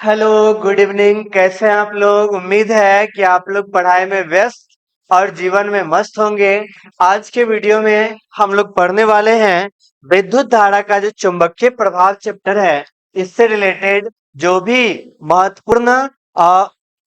Hello, good evening. कैसे हैं आप लोग? उम्मीद है कि आप लोग पढ़ाई में व्यस्त और जीवन में मस्त होंगे। आज के वीडियो में हम लोग पढ़ने वाले हैं विद्युत धारा का जो चुंबकीय प्रभाव चैप्टर है, इससे रिलेटेड जो भी महत्वपूर्ण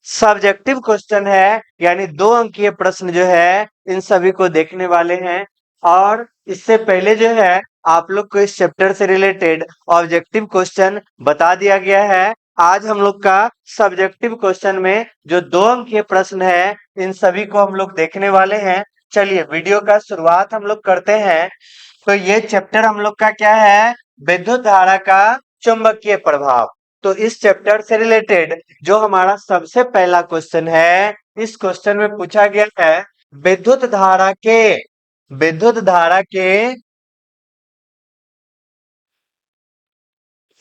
सब्जेक्टिव क्वेश्चन है, यानी 2 अंकीय प्रश्न जो है, इन सभी को देखने वाले हैं। और इससे पहले जो है आप लोग को इस चैप्टर से रिलेटेड ऑब्जेक्टिव क्वेश्चन बता दिया गया है। आज हम लोग का सब्जेक्टिव क्वेश्चन में जो 2 अंकीय प्रश्न है, इन सभी को हम लोग देखने वाले हैं। चलिए वीडियो का शुरुआत हम लोग करते हैं। तो ये चैप्टर हम लोग का क्या है? विद्युत धारा का चुंबकीय प्रभाव। तो इस चैप्टर से रिलेटेड जो हमारा सबसे पहला क्वेश्चन है, इस क्वेश्चन में पूछा गया है विद्युत धारा के विद्युत धारा के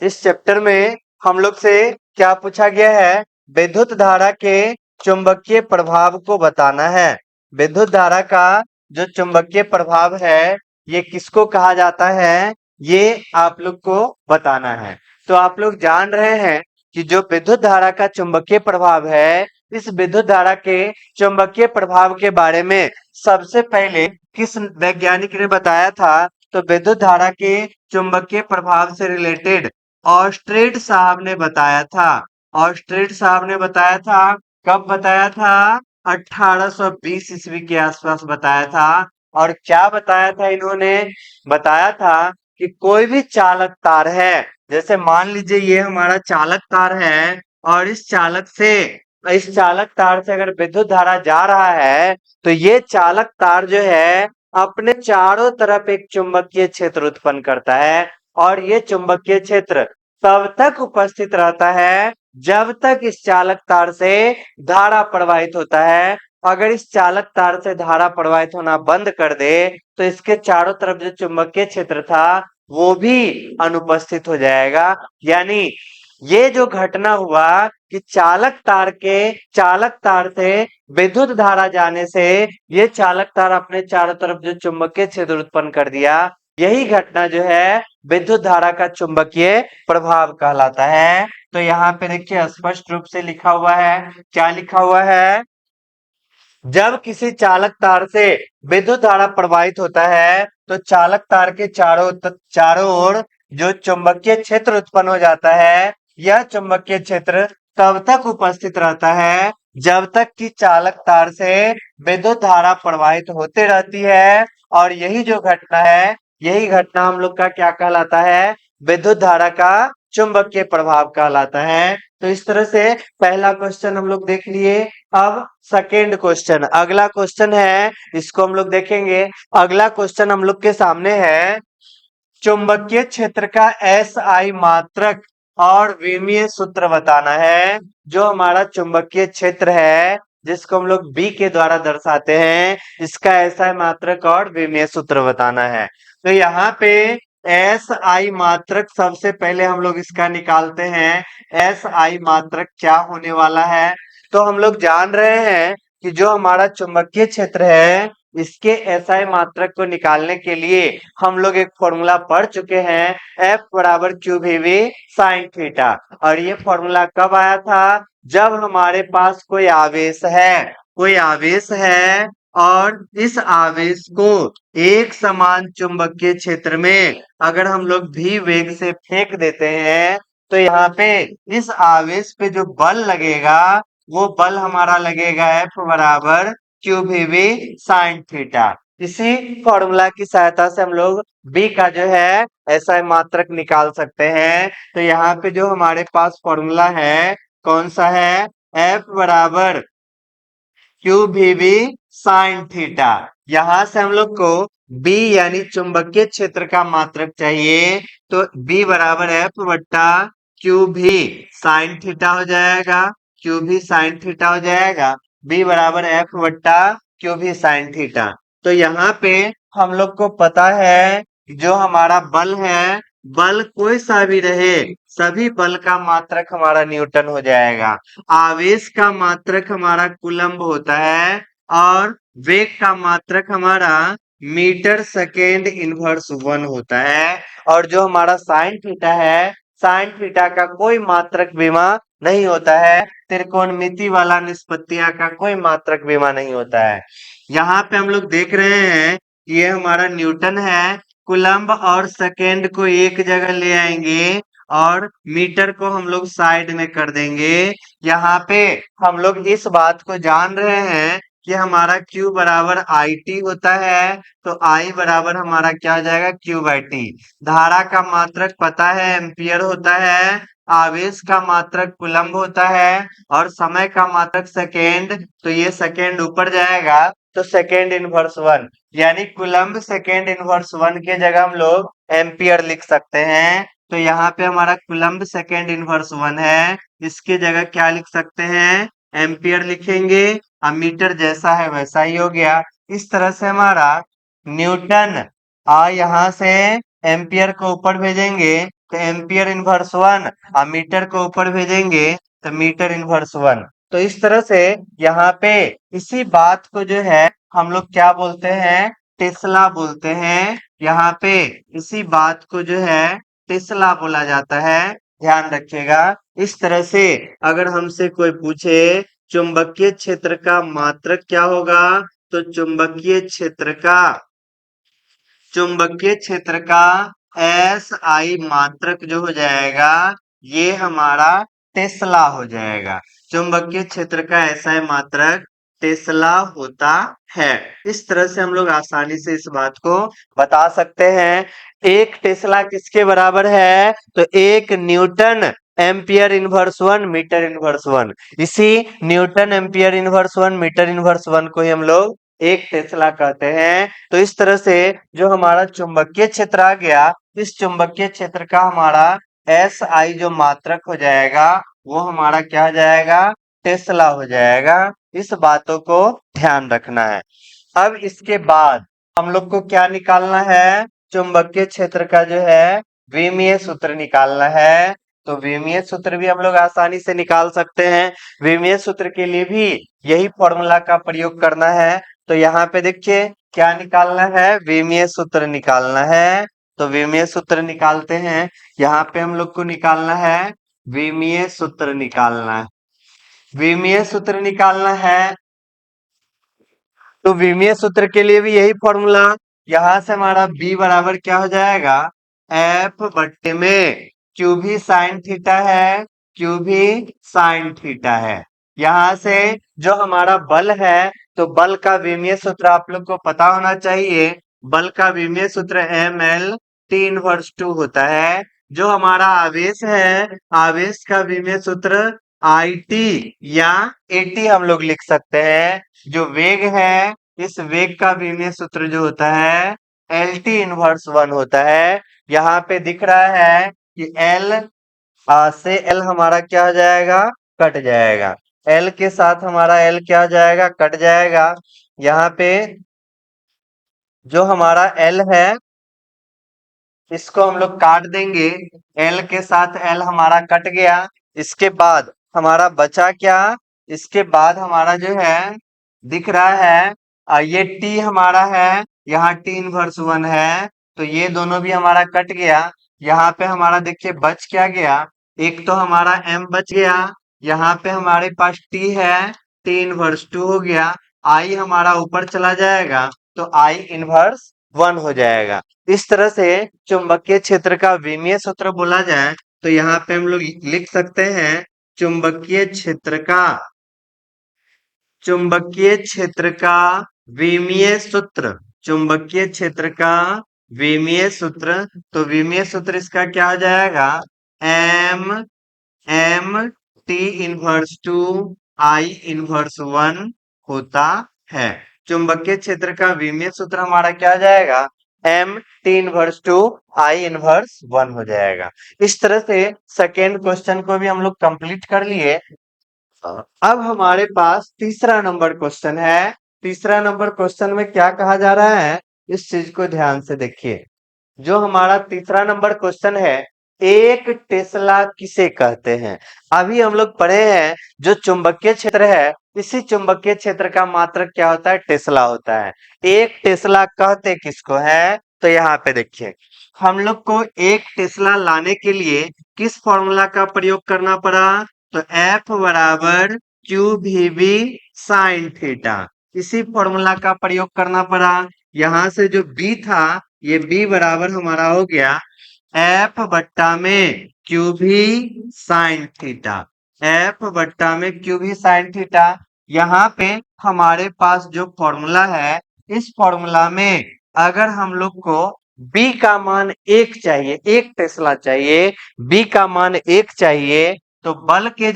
इस चैप्टर में हम लोग से क्या पूछा गया है? विद्युत धारा के चुंबकीय प्रभाव को बताना है। विद्युत धारा का जो चुंबकीय प्रभाव है, ये किसको कहा जाता है, ये आप लोग को बताना है। तो आप लोग जान रहे हैं कि जो विद्युत धारा का चुंबकीय प्रभाव है, इस विद्युत धारा के चुंबकीय प्रभाव के बारे में सबसे पहले किस वैज्ञानिक ने बताया था? तो विद्युत धारा के चुंबकीय प्रभाव से रिलेटेड ऑस्ट्रेड साहब ने बताया था। ऑस्ट्रेड साहब ने बताया था। कब बताया था? 1820 ईस्वी के आसपास बताया था। और क्या बताया था इन्होंने? बताया था कि कोई भी चालक तार है, जैसे मान लीजिए ये हमारा चालक तार है, और इस चालक तार से अगर विद्युत धारा जा रहा है, तो ये चालक तार जो है अपने चारों तरफ एक चुंबकीय क्षेत्र उत्पन्न करता है। और ये चुंबकीय क्षेत्र तब तक उपस्थित रहता है जब तक इस चालक तार से धारा प्रवाहित होता है। अगर इस चालक तार से धारा प्रवाहित होना बंद कर दे, तो इसके चारों तरफ जो चुंबकीय क्षेत्र था, वो भी अनुपस्थित हो जाएगा। यानी ये जो घटना हुआ कि चालक तार से विद्युत धारा जाने से ये चालक तार अपने चारों तरफ जो चुंबकीय क्षेत्र उत्पन्न कर दिया, यही घटना जो है विद्युत धारा का चुंबकीय प्रभाव कहलाता है। तो यहाँ पे देखिए स्पष्ट रूप से लिखा हुआ है। क्या लिखा हुआ है? जब किसी चालक तार से विद्युत धारा प्रवाहित होता है, तो चालक तार के चारों ओर जो चुंबकीय क्षेत्र उत्पन्न हो जाता है, यह चुंबकीय क्षेत्र तब तक उपस्थित रहता है जब तक कि चालक तार से विद्युत धारा प्रवाहित होते रहती है। और यही घटना हम लोग का क्या कहलाता है? विद्युत धारा का चुंबकीय प्रभाव कहलाता है। तो इस तरह से पहला क्वेश्चन हम लोग देख लिए। अब सेकेंड क्वेश्चन, अगला क्वेश्चन है, इसको हम लोग देखेंगे। अगला क्वेश्चन हम लोग के सामने है, चुंबकीय क्षेत्र का एस आई मात्रक और विमीय सूत्र बताना है। जो हमारा चुंबकीय क्षेत्र है, जिसको हम लोग बी के द्वारा दर्शाते हैं, इसका एस आई मात्रक और विमीय सूत्र बताना है। तो यहाँ पे एस आई मात्रक सबसे पहले हम लोग इसका निकालते हैं। एस आई मात्रक क्या होने वाला है? तो हम लोग जान रहे हैं कि जो हमारा चुंबकीय क्षेत्र है, इसके एसआई मात्रक को निकालने के लिए हम लोग एक फॉर्मूला पढ़ चुके हैं, F बराबर Q V V sine theta. और ये फॉर्मूला कब आया था? जब हमारे पास कोई आवेश है और इस आवेश को एक समान चुंबकीय क्षेत्र में अगर हम लोग भी वेग से फेंक देते हैं, तो यहाँ पे इस आवेश पे जो बल लगेगा, वो बल हमारा लगेगा F बराबर Q V V sine theta. इसी फॉर्मूला की सहायता से हम लोग बी का जो है एसआई मात्रक निकाल सकते हैं। तो यहाँ पे जो हमारे पास फॉर्मूला है, कौन सा है? F बराबर Q V V sine theta. यहां से हम लोग को बी यानी चुंबकीय क्षेत्र का मात्रक चाहिए, तो बी बराबर एफ बट्टा क्यू भी साइन थीटा हो जाएगा। क्यू भी साइन थीटा हो जाएगा। बी बराबर एफ बट्टा क्यू भी साइन थीटा। तो यहाँ पे हम लोग को पता है कि जो हमारा बल है, बल कोई सा भी रहे, सभी बल का मात्रक हमारा न्यूटन हो जाएगा। आवेश का मात्रक हमारा कूलम्ब होता है और वेग का मात्रक हमारा मीटर सेकेंड इनवर्स 1 होता है। और जो हमारा साइन थीटा है, साइन थीटा का कोई मात्रक विमा नहीं होता है। त्रिकोणमिति वाला निष्पत्तियां का कोई मात्रक विमा नहीं होता है। यहाँ पे हम लोग देख रहे हैं कि ये हमारा न्यूटन है। कुलम्ब और सेकेंड को एक जगह ले आएंगे और मीटर को हम लोग साइड में कर देंगे। यहाँ पे हम लोग इस बात को जान रहे हैं कि हमारा Q बराबर आई टी होता है, तो I बराबर हमारा क्या हो जाएगा, Q बाई टी। धारा का मात्रक पता है, एम्पियर होता है। आवेश का मात्रक कुलम्ब होता है और समय का मात्रक सेकेंड, तो ये सेकेंड ऊपर जाएगा तो सेकेंड इनवर्स वन, यानी कुलम्ब सेकेंड इनवर्स वन के जगह हम लोग एम्पियर लिख सकते हैं। तो यहाँ पे हमारा कुलम्ब सेकेंड इनवर्स वन है, इसके जगह क्या लिख सकते हैं, एम्पियर लिखेंगे। मीटर जैसा है वैसा ही हो गया। इस तरह से हमारा न्यूटन यहाँ से एम्पियर को ऊपर भेजेंगे तो एम्पियर इनवर्स वन, मीटर को ऊपर भेजेंगे तो मीटर इनवर्स वन। तो इस तरह से यहाँ पे इसी बात को जो है हम लोग क्या बोलते हैं, टेस्ला बोलते हैं। यहाँ पे इसी बात को जो है टेस्ला बोला जाता है, ध्यान रखिएगा। इस तरह से अगर हमसे कोई पूछे चुंबकीय क्षेत्र का मात्रक क्या होगा, तो चुंबकीय क्षेत्र का एस आई मात्रक जो हो जाएगा ये हमारा टेस्ला हो जाएगा। चुंबकीय क्षेत्र का एसआई मात्रक टेस्ला होता है। इस तरह से हम लोग आसानी से इस बात को बता सकते हैं। एक टेस्ला किसके बराबर है, तो एक newton ampere inverse one metre inverse one. इसी newton ampere inverse one metre inverse one को ही हम लोग एक टेस्ला कहते हैं। तो इस तरह से जो हमारा चुंबकीय क्षेत्र आ गया, इस चुंबकीय क्षेत्र का हमारा एस आई जो मात्रक हो जाएगा वो हमारा क्या हो जाएगा, टेस्ला हो जाएगा। इस बातों को ध्यान रखना है। अब इसके बाद हम लोग को क्या निकालना है, चुंबकीय क्षेत्र का जो है विमीय सूत्र निकालना है। तो विमीय सूत्र भी हम लोग आसानी से निकाल सकते हैं। विमीय सूत्र के लिए भी यही फॉर्मूला का प्रयोग करना है। तो यहाँ पे देखिए क्या निकालना है, विमीय सूत्र निकालना है। तो विमीय सूत्र निकालते हैं। यहाँ पे हम लोग को निकालना है विमीय सूत्र निकालना है। विमीय सूत्र निकालना है तो विमीय सूत्र के लिए भी यही फॉर्मूला। यहाँ से हमारा b बराबर क्या हो जाएगा, एफ बट्टे में क्यू भी साइन थीटा है, क्यू भी साइन थीटा है। यहाँ से जो हमारा बल है, तो बल का विमीय सूत्र आप लोग को पता होना चाहिए। बल का विमीय सूत्र M L T inverse two होता है। जो हमारा आवेश है, आवेश का विमीय सूत्र आई टी या एटी हम लोग लिख सकते हैं। जो वेग है, इस वेग का विमीय सूत्र जो होता है एल टी इनवर्स वन होता है। यहाँ पे दिख रहा है कि एल से एल हमारा क्या हो जाएगा, कट जाएगा। एल के साथ हमारा एल क्या हो जाएगा, कट जाएगा। यहाँ पे जो हमारा एल है इसको हम लोग काट देंगे। एल के साथ एल हमारा कट गया। इसके बाद हमारा बचा क्या, इसके बाद हमारा जो है दिख रहा है ये टी हमारा है, यहाँ टी इनवर्स वन है, तो ये दोनों भी हमारा कट गया। यहाँ पे हमारा देखिए बच क्या गया, एक तो हमारा एम बच गया। यहाँ पे हमारे पास टी है, टी इनवर्स टू हो गया। आई हमारा ऊपर चला जाएगा तो आई इनवर्स वन हो जाएगा। इस तरह से चुंबकीय क्षेत्र का विमीय सूत्र बोला जाए तो यहाँ पे हम लोग लिख सकते हैं चुंबकीय क्षेत्र का विमीय सूत्र। चुंबकीय क्षेत्र का विमीय सूत्र, तो विमीय सूत्र इसका क्या हो जाएगा, M T inverse two I inverse one होता है। चुंबकीय क्षेत्र का विमीय सूत्र हमारा क्या हो जाएगा, M T inverse two I inverse one हो जाएगा। इस तरह से सेकेंड क्वेश्चन को भी हम लोग कंप्लीट कर लिए। अब हमारे पास तीसरा नंबर क्वेश्चन है। तीसरा नंबर क्वेश्चन में क्या कहा जा रहा है, इस चीज को ध्यान से देखिए। जो हमारा तीसरा नंबर क्वेश्चन है, एक टेस्ला किसे कहते हैं। अभी हम लोग पढ़े हैं जो चुंबकीय क्षेत्र है, इसी चुंबकीय क्षेत्र का मात्रक क्या होता है, टेस्ला होता है। एक टेस्ला कहते किसको है, तो यहाँ पे देखिए हम लोग को एक टेस्ला लाने के लिए किस फॉर्मूला का प्रयोग करना पड़ा? तो F बराबर Q V B sine theta, इसी फॉर्मूला का प्रयोग करना पड़ा। यहाँ से जो B था, ये B बराबर हमारा हो गया F बट्टा में क्यू भी साइन थीटा, F बट्टा में क्यू भी साइन थीटा। यहाँ पे हमारे पास जो फॉर्मूला है, इस फॉर्मूला में अगर हम लोग को B का मान 1 चाहिए, 1 टेस्ला चाहिए, B का मान 1 चाहिए, तो बल के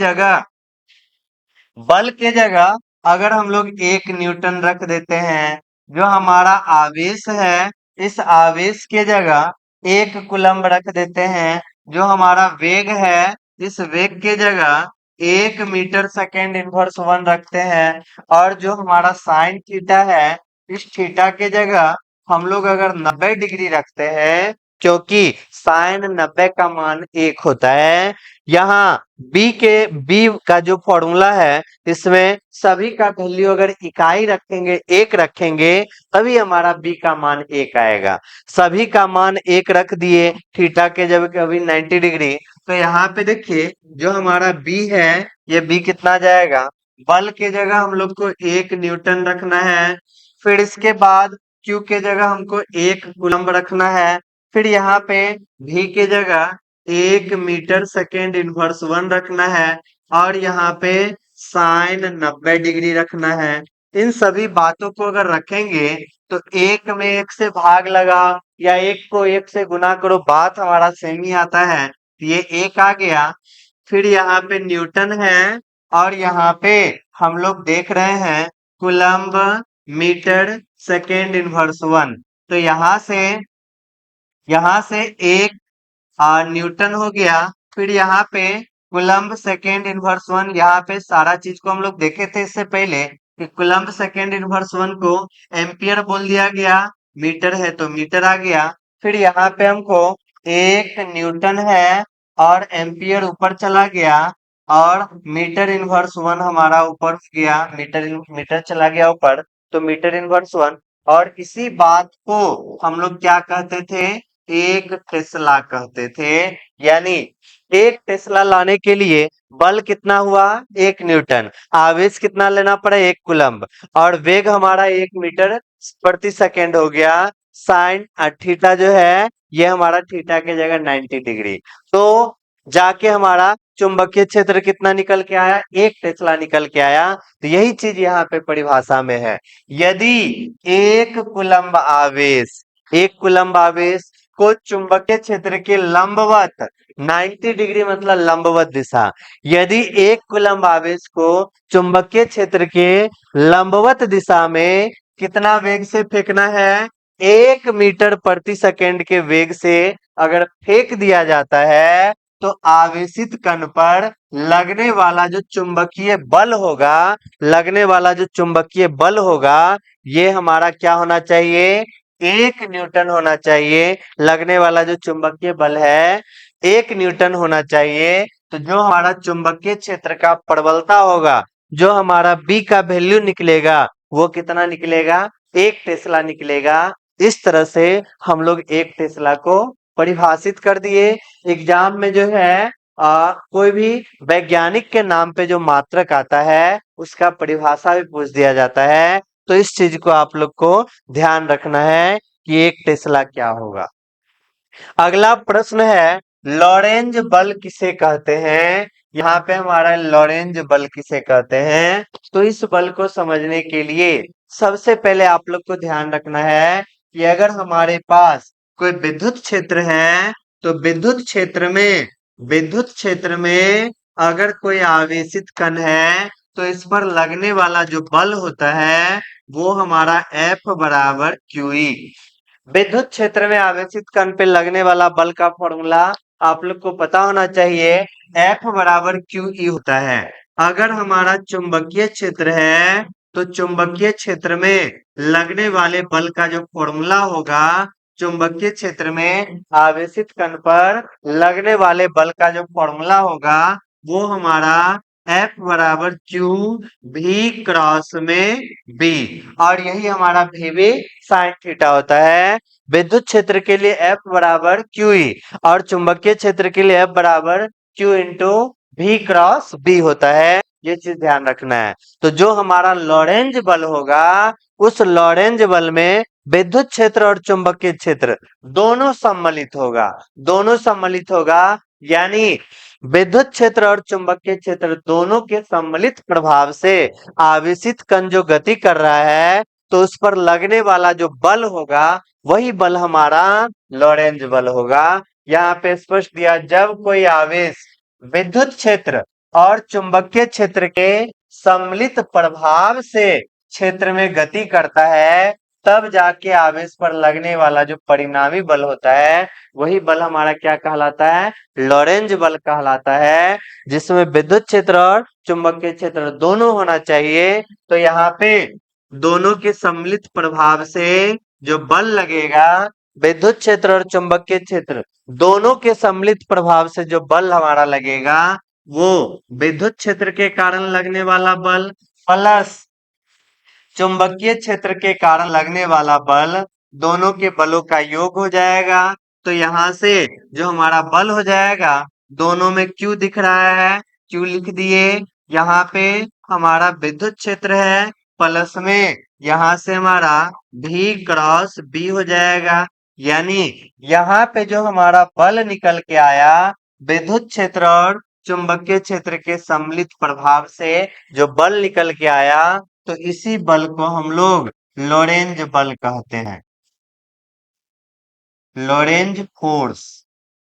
जगह अगर हम लोग 1 न्यूटन रख देते हैं, जो हमारा आवेश है, इस आवेश के जगह 1 कूलम्ब रख देते हैं, जो हमारा वेग है, इस वेग के जगह 1 मीटर सेकेंड इनवर्स 1 रखते हैं, और जो हमारा साइन थीटा है, इस थीटा के जगह हम लोग अगर 90 डिग्री रखते हैं, क्योंकि साइन 90 का मान 1 होता है। यहाँ बी का जो फॉर्मूला है, इसमें सभी का वैल्यू अगर इकाई रखेंगे, 1 रखेंगे, तभी हमारा बी का मान 1 आएगा। सभी का मान 1 रख दिए, थीटा के जब कभी 90 डिग्री, तो यहाँ पे देखिए जो हमारा बी है, ये बी कितना जाएगा? बल के जगह हम लोग को 1 न्यूटन रखना है, फिर इसके बाद क्यू के जगह हमको 1 कूलम्ब रखना है, फिर यहाँ पे भी के जगह 1 मीटर सेकेंड इनवर्स 1 रखना है, और यहाँ पे साइन 90 डिग्री रखना है। इन सभी बातों को अगर रखेंगे तो 1 में 1 से भाग लगा या 1 को 1 से गुना करो, बात हमारा सेम ही आता है। ये 1 आ गया, फिर यहाँ पे न्यूटन है, और यहाँ पे हम लोग देख रहे हैं कूलम्ब मीटर सेकेंड इनवर्स 1। तो यहाँ से 1 न्यूटन हो गया, फिर यहाँ पे कूलम्ब सेकेंड इनवर्स 1, यहाँ पे सारा चीज को हम लोग देखे थे इससे पहले कि कूलम्ब सेकेंड इनवर्स 1 को एम्पियर बोल दिया गया, मीटर है तो मीटर आ गया। फिर यहाँ पे हमको 1 न्यूटन है और एम्पियर ऊपर चला गया, और मीटर इनवर्स 1 हमारा ऊपर गया, मीटर चला गया ऊपर, तो मीटर इनवर्स 1। और इसी बात को हम लोग क्या कहते थे? 1 टेस्ला कहते थे। यानी 1 टेस्ला लाने के लिए बल कितना हुआ? 1 न्यूटन, आवेश कितना लेना पड़ा? 1 कूलम्ब, और वेग हमारा 1 मीटर प्रति सेकेंड हो गया। साइन थीटा जो है, ये हमारा थीटा के जगह 90 डिग्री। तो जाके हमारा चुंबकीय क्षेत्र कितना निकल के आया? 1 टेस्ला निकल के आया। तो यही चीज यहाँ पे परिभाषा में है। यदि 1 कूलम्ब आवेश को चुंबकीय क्षेत्र के लंबवत 90 डिग्री मतलब लंबवत दिशा, यदि 1 कूलम्ब आवेश को चुंबकीय क्षेत्र के लंबवत दिशा में कितना वेग से फेंकना है? 1 मीटर प्रति सेकेंड के वेग से अगर फेंक दिया जाता है, तो आवेशित कण पर लगने वाला जो चुंबकीय बल होगा, ये हमारा क्या होना चाहिए? 1 न्यूटन होना चाहिए। लगने वाला जो चुंबकीय बल है 1 न्यूटन होना चाहिए। तो जो हमारा चुंबकीय क्षेत्र का प्रबलता होगा, जो हमारा बी का वैल्यू निकलेगा, वो कितना निकलेगा? 1 टेस्ला निकलेगा। इस तरह से हम लोग 1 टेस्ला को परिभाषित कर दिए। एग्जाम में जो है कोई भी वैज्ञानिक के नाम पे जो मात्रक आता है, उसका परिभाषा भी पूछ दिया जाता है। तो इस चीज को आप लोग को ध्यान रखना है कि 1 टेस्ला क्या होगा। अगला प्रश्न है, लॉरेंज बल किसे कहते हैं? यहाँ पे हमारा लॉरेंज बल किसे कहते हैं? तो इस बल को समझने के लिए सबसे पहले आप लोग को ध्यान रखना है कि अगर हमारे पास कोई विद्युत क्षेत्र है, तो विद्युत क्षेत्र में अगर कोई आवेशित कण है, तो इस पर लगने वाला जो बल होता है, वो हमारा F बराबर QE। विद्युत क्षेत्र में आवेशित कण पे लगने वाला बल का फॉर्मूला आप लोग को पता होना चाहिए, F बराबर QE होता है। अगर हमारा चुंबकीय क्षेत्र है, तो चुंबकीय क्षेत्र में लगने वाले बल का जो फॉर्मूला होगा, चुंबकीय क्षेत्र में आवेशित कण पर लगने वाले बल का जो फॉर्मूला होगा, वो हमारा F बराबर Q भी क्रॉस में B, और यही हमारा V भी साइन थीटा होता है। विद्युत क्षेत्र के लिए F बराबर QE और चुंबकीय क्षेत्र के लिए F बराबर Q into V cross B होता है। ये चीज ध्यान रखना है। तो जो हमारा लॉरेंज बल होगा, उस लॉरेंज बल में विद्युत क्षेत्र और चुंबकीय क्षेत्र दोनों सम्मिलित होगा, दोनों सम्मिलित होगा। यानी विद्युत क्षेत्र और चुंबकीय क्षेत्र दोनों के सम्मिलित प्रभाव से आवेशित कण जो गति कर रहा है, तो उस पर लगने वाला जो बल होगा वही बल हमारा लॉरेंज बल होगा। यहाँ पे स्पष्ट दिया, जब कोई आवेश विद्युत क्षेत्र और चुंबकीय क्षेत्र के सम्मिलित प्रभाव से क्षेत्र में गति करता है, तब जाके आवेश पर लगने वाला जो परिणामी बल होता है, वही बल हमारा क्या कहलाता है? लॉरेंज बल कहलाता है, जिसमें विद्युत क्षेत्र और चुंबकीय क्षेत्र दोनों होना चाहिए। तो यहाँ पे दोनों के सम्मिलित प्रभाव से जो बल लगेगा, विद्युत क्षेत्र और चुंबकीय क्षेत्र दोनों के सम्मिलित प्रभाव से जो बल हमारा लगेगा, वो विद्युत क्षेत्र के कारण लगने वाला बल प्लस चुंबकीय क्षेत्र के कारण लगने वाला बल, दोनों के बलों का योग हो जाएगा। तो यहाँ से जो हमारा बल हो जाएगा, दोनों में Q दिख रहा है, Q लिख दिए। यहाँ पे हमारा विद्युत क्षेत्र है, प्लस में यहाँ से हमारा V क्रॉस B हो जाएगा। यानी यहाँ पे जो हमारा बल निकल के आया, विद्युत क्षेत्र और चुंबकीय क्षेत्र के सम्मिलित प्रभाव से जो बल निकल के आया, तो इसी बल को हम लोग लॉरेंज बल कहते हैं। लॉरेंज फोर्स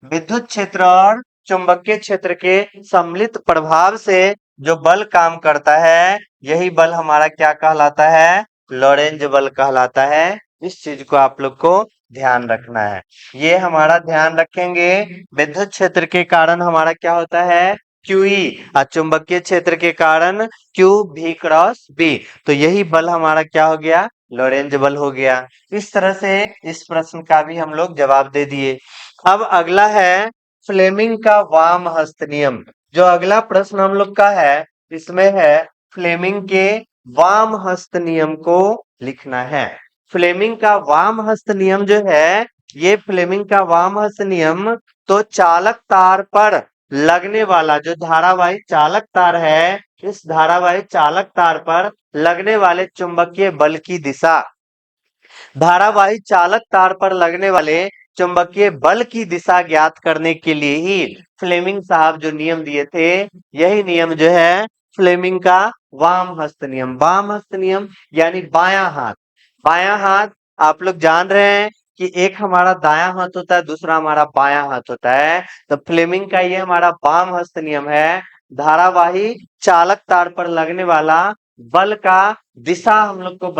विद्युत क्षेत्र और चुंबकीय क्षेत्र के सम्मिलित प्रभाव से जो बल काम करता है, यही बल हमारा क्या कहलाता है? लॉरेंज बल कहलाता है। इस चीज को आप लोग को ध्यान रखना है। ये हमारा ध्यान रखेंगे। विद्युत क्षेत्र के कारण हमारा क्या होता है? QE और चुंबकीय क्षेत्र के कारण Q V क्रॉस B। तो यही बल हमारा क्या हो गया? लॉरेंज बल हो गया। इस तरह से इस प्रश्न का भी हम लोग जवाब दे दिए। अब अगला है फ्लेमिंग का वाम हस्त नियम। जो अगला प्रश्न हम लोग का है, इसमें है फ्लेमिंग के वाम हस्त नियम को लिखना है। फ्लेमिंग का वाम हस्त नियम जो है, ये फ्लेमिंग का वाम हस्त नियम तो चालक तार पर लगने वाला जो धारावाही चालक तार है, इस धारावाही चालक तार पर लगने वाले चुंबकीय बल की दिशा, धारावाही चालक तार पर लगने वाले चुंबकीय बल की दिशा ज्ञात करने के लिए ही फ्लेमिंग साहब जो नियम दिए थे, यही नियम जो है फ्लेमिंग का वाम हस्त नियम। वाम हस्त नियम यानी बायां हाथ। बायां हाथ आप लोग जान रहे हैं कि एक हमारा दायां हाथ होता है, दूसरा हमारा बायां हाथ होता है। तो फ्लेमिंग का ये हमारा वाम हस्त नियम है। धारावाही चालक तार पर लगने वाला बल का दिशा हम लोग को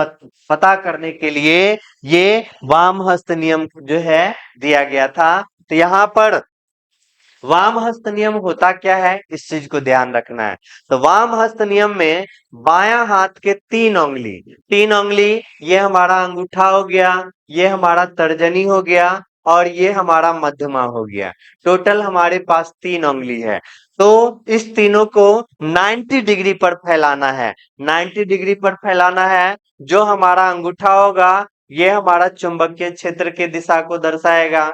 पता करने के लिए ये वाम हस्त नियम जो है दिया गया था। तो यहाँ पर वाम हस्त नियम होता क्या है, इस चीज को ध्यान रखना है। तो वाम हस्त नियम में बायां हाथ के तीन उंगली, ये हमारा अंगूठा हो गया, ये हमारा तर्जनी हो गया, और ये हमारा मध्यमा हो गया। टोटल हमारे पास 3 उंगली है। तो इस तीनों को 90 डिग्री पर फैलाना है। 90 डिग्री पर फैलाना है। जो हमारा अंगूठा होगा, ये हमारा चुंबकीय क्षेत्र के दिशा को दर्शाएगा।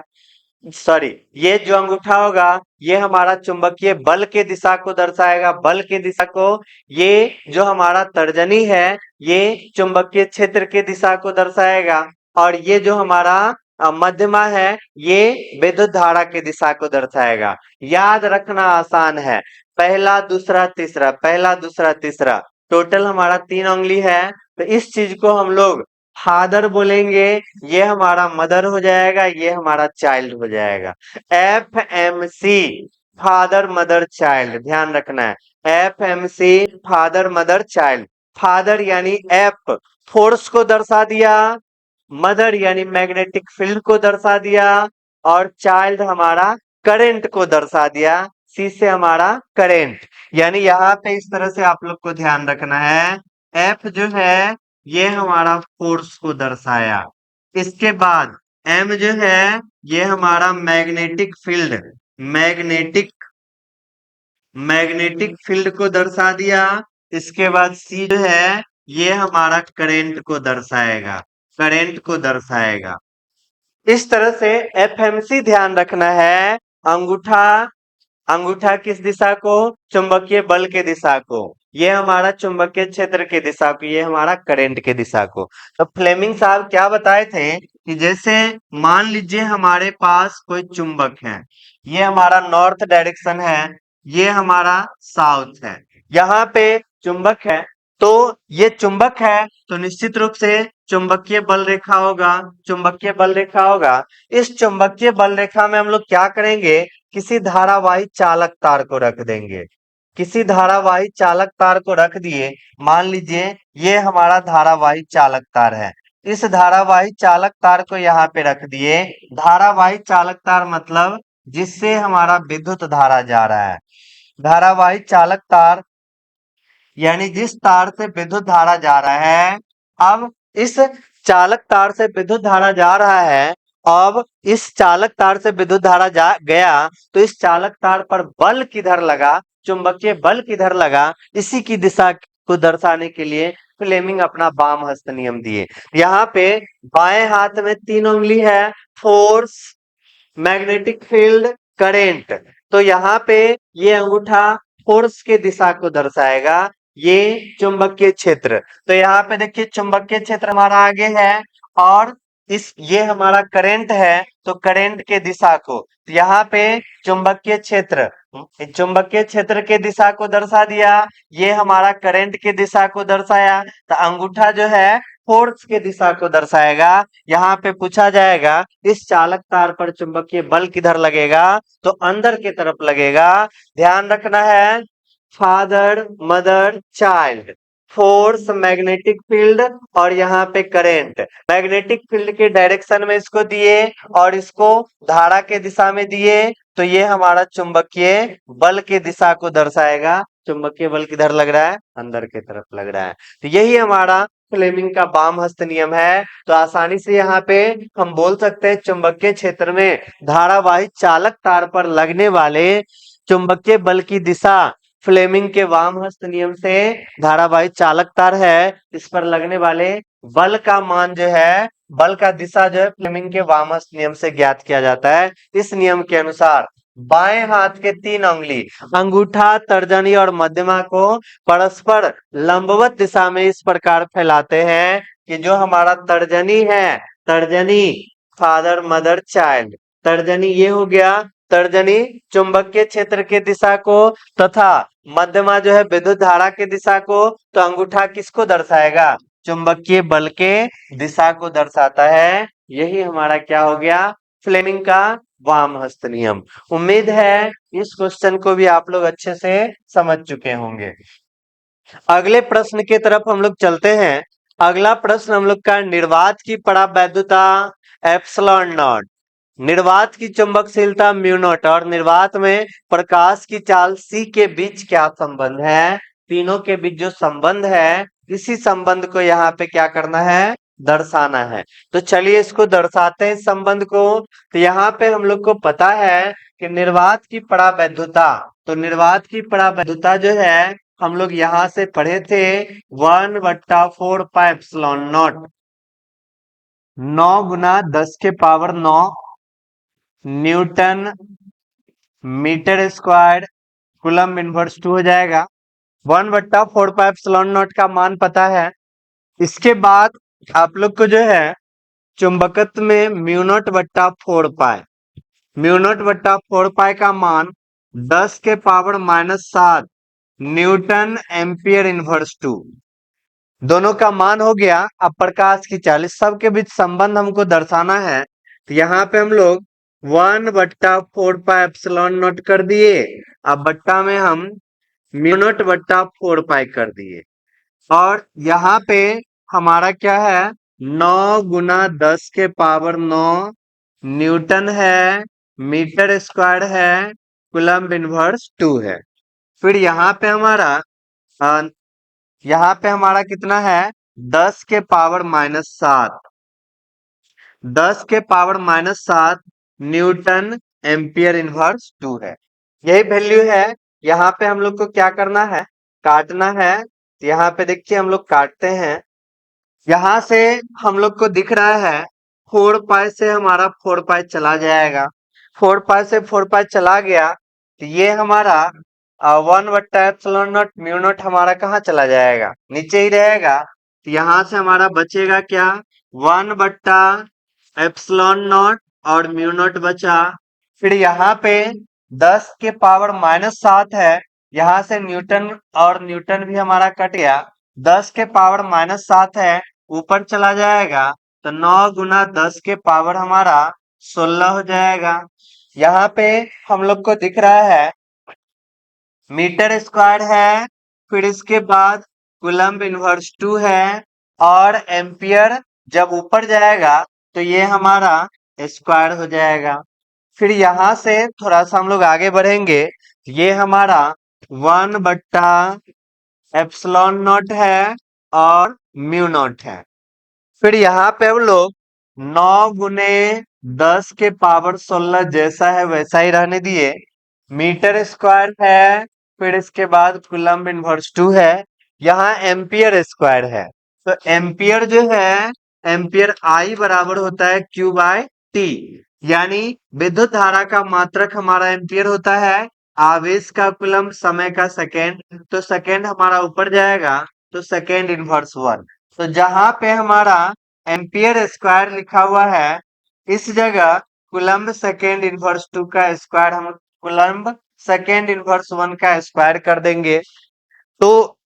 सॉरी, ये जो अंगूठा होगा, ये हमारा चुंबकीय बल के दिशा को दर्शाएगा, बल के दिशा को। ये जो हमारा तर्जनी है, ये चुंबकीय क्षेत्र के दिशा को दर्शाएगा, और ये जो हमारा मध्यमा है, ये विद्युत धारा के दिशा को दर्शाएगा। याद रखना आसान है, पहला दूसरा तीसरा, पहला दूसरा तीसरा, टोटल हमारा 3 उंगली है। तो इस चीज को हम लोग फादर बोलेंगे, ये हमारा मदर हो जाएगा, ये हमारा चाइल्ड हो जाएगा। FMC फादर मदर चाइल्ड, ध्यान रखना है। FMC father mother child. Father यानी F फोर्स को दर्शा दिया, मदर यानी मैग्नेटिक फील्ड को दर्शा दिया, और चाइल्ड हमारा करंट को दर्शा दिया। सी से हमारा करंट। यानी यहाँ पे इस तरह से आप लोग को ध्यान रखना है। F जो है, ये हमारा फोर्स को दर्शाया। इसके बाद M जो है, ये हमारा magnetic field, magnetic magnetic field को दर्शा दिया। इसके बाद सी जो है ये हमारा करंट को दर्शाएगा, करंट को दर्शाएगा। इस तरह से एफएमसी ध्यान रखना है। अंगूठा, अंगूठा किस दिशा को? चुंबकीय बल के दिशा को। ये हमारा चुंबकीय क्षेत्र के दिशा को, ये हमारा करंट के दिशा को। तो फ्लेमिंग साहब क्या बताए थे कि जैसे मान लीजिए हमारे पास कोई चुंबक है, ये हमारा नॉर्थ डायरेक्शन है, ये हमारा साउथ है, यहाँ पे चुंबक है। तो ये चुंबक है तो निश्चित रूप से चुंबकीय बल रेखा होगा, चुंबकीय बल रेखा होगा। इस चुंबकीय बल रेखा में हम लोग क्या करेंगे, किसी धारावाही चालक तार को रख देंगे। किसी धारावाही चालक तार को रख दिए, मान लीजिए ये हमारा धारावाही चालक तार है। इस धारावाही चालक तार को यहाँ पे रख दिए। धारावाही चालक तार मतलब जिससे हमारा विद्युत धारा जा रहा है। धारावाही चालक तार यानी जिस तार से विद्युत धारा जा रहा है। अब इस चालक तार से विद्युत धारा जा रहा है। अब इस चालक तार से विद्युत धारा जा गया तो इस चालक तार पर बल किधर लगा, चुंबकीय बल किधर लगा, इसी की दिशा को दर्शाने के लिए फ्लेमिंग अपना वाम हस्त नियम दिए। यहाँ पे बाएं हाथ में 3 उंगली है, फोर्स, मैग्नेटिक फील्ड, करेंट। तो यहाँ पे ये अंगूठा फोर्स के दिशा को दर्शाएगा, ये चुंबकीय क्षेत्र। तो यहाँ पे देखिए चुंबकीय क्षेत्र हमारा आगे है और ये हमारा करंट है तो करंट के दिशा को। तो यहाँ पे चुंबकीय क्षेत्र, चुंबकीय क्षेत्र के दिशा को दर्शा दिया, ये हमारा करंट के दिशा को दर्शाया। तो अंगूठा जो है फोर्स के दिशा को दर्शाएगा। यहाँ पे पूछा जाएगा इस चालक तार पर चुंबकीय बल किधर लगेगा, तो अंदर की तरफ लगेगा। ध्यान रखना है, father mother child, force magnetic field और यहाँ पे करंट। मैग्नेटिक फील्ड के डायरेक्शन में इसको दिए और इसको धारा के दिशा में दिए तो ये हमारा चुंबकीय बल के दिशा को दर्शाएगा। चुंबकीय बल किधर लग रहा है, अंदर की तरफ लग रहा है। तो यही हमारा फ्लेमिंग का वाम हस्त नियम है। तो आसानी से यहाँ पे हम बोल सकते हैं चुंबकीय क्षेत्र में धारावाही चालक तार पर लगने वाले चुंबकीय बल की दिशा फ्लेमिंग के वाम हस्त नियम से, धारावाही चालक तार है इस पर लगने वाले बल का मान जो है, बल का दिशा जो है फ्लेमिंग के वाम हस्त नियम से ज्ञात किया जाता है। इस नियम के अनुसार बाएं हाथ के 3 उंगली अंगूठा, तर्जनी और मध्यमा को परस्पर लंबवत दिशा में इस प्रकार फैलाते हैं कि जो हमारा तर्जनी है, तर्जनी फादर मदर चाइल्ड, तर्जनी ये हो गया, तर्जनी चुंबकीय क्षेत्र के दिशा को तथा मध्यमा जो है विद्युत धारा के दिशा को। तो अंगूठा किसको दर्शाएगा, चुंबकीय बल के दिशा को दर्शाता है। यही हमारा क्या हो गया, फ्लेमिंग का वाम हस्त नियम। उम्मीद है इस क्वेश्चन को भी आप लोग अच्छे से समझ चुके होंगे। अगले प्रश्न की तरफ हम लोग चलते हैं। अगला प्रश्न हम लोग का निर्वात की परावैद्युता एप्सिलॉन नॉट, निर्वात की चुंबकशीलता म्यू नॉट और निर्वात में प्रकाश की चाल सी के बीच क्या संबंध है। तीनों के बीच जो संबंध है, इसी संबंध को यहाँ पे क्या करना है, दर्शाना है। तो चलिए इसको दर्शाते हैं संबंध को। तो यहाँ पे हम लोग को पता है कि निर्वात की परावैद्युता, तो निर्वात की परावैद्युता जो है हम लोग यहाँ से पढ़े थे 1/4 एप्सिलॉन नॉट, 9 गुना 10 के power 9 newton metre square coulomb inverse 2 हो जाएगा। 1/4 एप्सिलॉन नॉट का मान पता है। इसके बाद आप लोग को जो है चुंबकत्व में म्यू नॉट बट्टा 4 म्यू नॉट बट्टा 4 का मान 10 के पावर -7 न्यूटन एम्पियर इनवर्स 2, दोनों का मान हो गया। अब प्रकाश की चाल, इस सब के बीच संबंध हमको दर्शाना है। तो यहाँ पे हम लोग 1/4 एप्सिलॉन नॉट कर दिए, अब बट्टा में हम म्यू नॉट बट्टा 4 कर दिए और यहाँ पे हमारा क्या है, 9 गुना 10 के पावर 9 न्यूटन है, मीटर स्क्वायर है, कूलम्ब इनवर्स 2 है। फिर यहाँ पे हमारा यहाँ पे हमारा कितना है, 10 के पावर -7, 10 के पावर -7 न्यूटन एम्पियर इनवर्स 2 है। यही वैल्यू है यहाँ पे हम लोग को क्या करना है, काटना है। तो यहाँ पे देखिए हम लोग काटते हैं। यहाँ से हम लोग को दिख रहा है 4 पाई से हमारा 4 पाई चला जाएगा। 4 पाई से 4 पाई चला गया तो ये हमारा 1/ε0 म्यू नॉट हमारा कहाँ चला जाएगा, नीचे ही रहेगा। तो यहाँ से हमारा बचेगा क्या, 1/ε0 और म्यू नॉट बचा। फिर यहाँ पे 10 के पावर -7 है, यहाँ से न्यूटन और न्यूटन भी हमारा कट गया। 10 के पावर -7 है, ऊपर चला जाएगा तो 9 गुना 10 के पावर हमारा 16 हो जाएगा। यहाँ पे हम लोग को दिख रहा है मीटर स्क्वायर है, फिर इसके बाद कूलम्ब इनवर्स 2 है, और एम्पियर जब ऊपर जाएगा तो ये हमारा स्क्वायर हो जाएगा। फिर यहाँ से थोड़ा सा हम लोग आगे बढ़ेंगे, ये हमारा 1/ε0 है और म्यू नॉट है। फिर यहाँ पे हम लोग 9 गुने 10 के पावर 16 जैसा है वैसा ही रहने दिए। मीटर स्क्वायर है, फिर इसके बाद कूलम्ब इनवर्स 2 है, यहाँ एम्पियर स्क्वायर है। तो एम्पियर जो है, एम्पियर आई बराबर होता है Q बाय टी, यानी विद्युत धारा का मात्रक हमारा एम्पियर होता है, आवेश का कूलम्ब, समय का सेकेंड, तो सेकेंड हमारा ऊपर जाएगा तो सेकेंड इनवर्स 1। तो जहां पे हमारा एम्पियर स्क्वायर लिखा हुआ है, इस जगह कूलम्ब सेकेंड इनवर्स 2 का स्क्वायर हम कूलम्ब सेकेंड इनवर्स 1 का स्क्वायर कर देंगे। तो